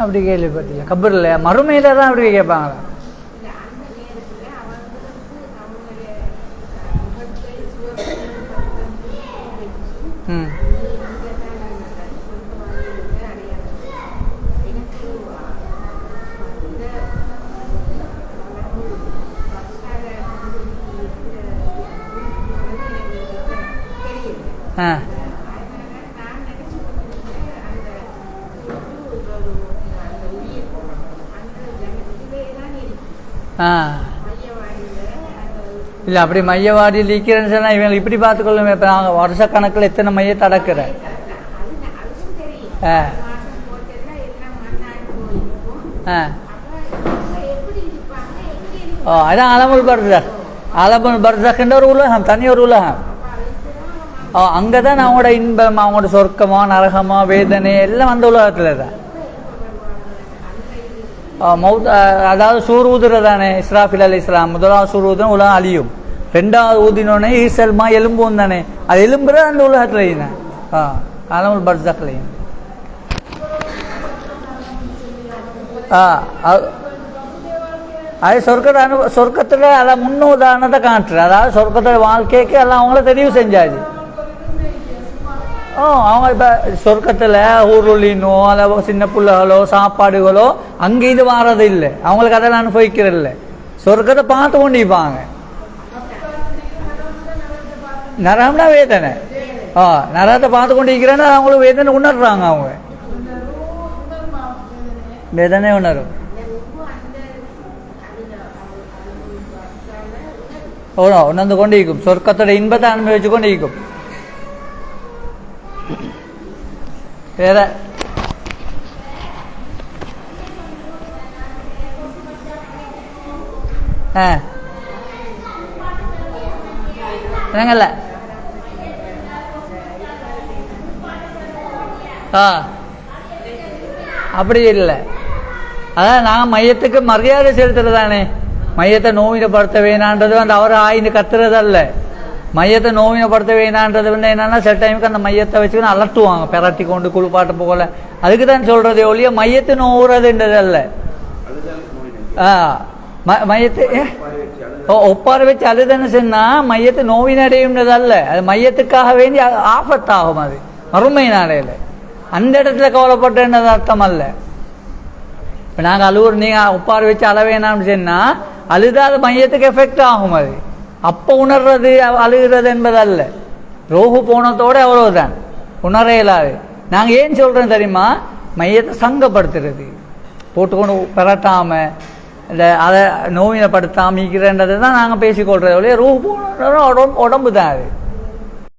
அப்படி கேள்விப்பட்டில்ல. கபர்ல மறுமையில தான் அப்படி கேட்பாங்களா? இல்லை அப்படி மையவாடி லீக்கிறேன்னு சொன்னால் இவங்க இப்படி பார்த்துக்கொள்ளுமே. இப்போ நாங்கள் வருஷ கணக்கில் எத்தனை மையத்தை அடக்குறேன். அதான் அலமுல் பர்சக். அலமுல் பர்சக்ன்ற ஒரு உலகம், தனி ஒரு உலகம். அங்கே தான் அவங்களோட இன்பம், அவங்களோட சொர்க்கமா, நரகமா, வேதனை எல்லாம் அந்த உலகத்தில் தான். அதாவது சூர் ஊதுறதானே இஸ்ராஃபில் அலைஹிஸ்ஸலாம் முதலாவது சூர் ஊதுனா உலகம் அழியும். ரெண்டாவது ஊதினோடனே ஈசல்மா எலும்பும் தானே, அது எலும்புற அந்த உலகத்துலையும் அலமுல் பர்சக்லையும். அது சொர்க்கத்தில் அதை முன்ன உதாரணத்தை காட்டுற, அதாவது சொர்க்கத்தோட வாழ்க்கைக்கு எல்லாம் அவங்கள தெரிவு செஞ்சாச்சு. அவங்க இப்போ சொர்க்கத்தில் ஊருளினோ அல்ல சின்ன பிள்ளைகளோ சாப்பாடுகளோ அங்கே இது வாரது இல்லை, அவங்களுக்கு அதெல்லாம் அனுபவிக்கிறது இல்லை. சொர்க்கத்தை பார்த்து கொண்டிருப்பாங்க. நரகம்னா வேதனை. நரகத்தை பார்த்து கொண்டு இருக்கிறேன்னா அவங்களுக்கு வேதனை உணர்றாங்க, அவங்க வேதனை உணரும். உணர்ந்து கொண்டு இருக்கும், சொர்க்கத்தோட இன்பத்தை அனுபவிச்சு கொண்டு இருக்கும். வேற என்னங்கல்ல அப்படி இல்லை. அதான் நான் மையத்துக்கு மரியாதை செலுத்துறதானே, மையத்தை நோவினப்படுத்த வேணான்றது வந்து அவரை ஆயின்னு கத்துறதல்ல. மையத்தை நோவினப்படுத்த வேணான்றது வந்து என்னன்னா சில டைமுக்கு அந்த மையத்தை வச்சுக்கின்னு அலட்டுவாங்க, பெரட்டி கொண்டு குளிப்பாட்டு போகல. அதுக்கு தான் சொல்றதே ஒழிய மையத்தை நோவுறதுன்றது அல்ல. மையத்தை ஒப்பார வச்சு அதுதானே சொன்னா மையத்தை நோவினடையும்ன்றது அல்ல. அது மையத்துக்காக வேண்டி ஆபத்தாகும், அது மறுமை நாளையில அந்த இடத்துல கவலைப்பட்டது அர்த்தம் அல்ல. இப்போ நாங்கள் அழுவுற நீங்கள் ஒப்பார வச்சு அளவேனான்னு சொன்னா அழுதா அது மையத்துக்கு எஃபெக்ட் ஆகும். அது அப்போ உணர்றது அழுகிறது என்பதல்ல. ரோகு போனதோட அவ்வளவுதான், உணர இயலாது. நாங்கள் ஏன் சொல்றோம் தெரியுமா, மையத்தை சங்கப்படுத்துறது, போட்டுக்கொண்டு பெறட்டாம இல்லை அதை நோயினப்படுத்தாம இருக்கிறன்றது தான் நாங்கள் பேசிக்கொள்றது. ரோகு போன உடம்பு தான் அது.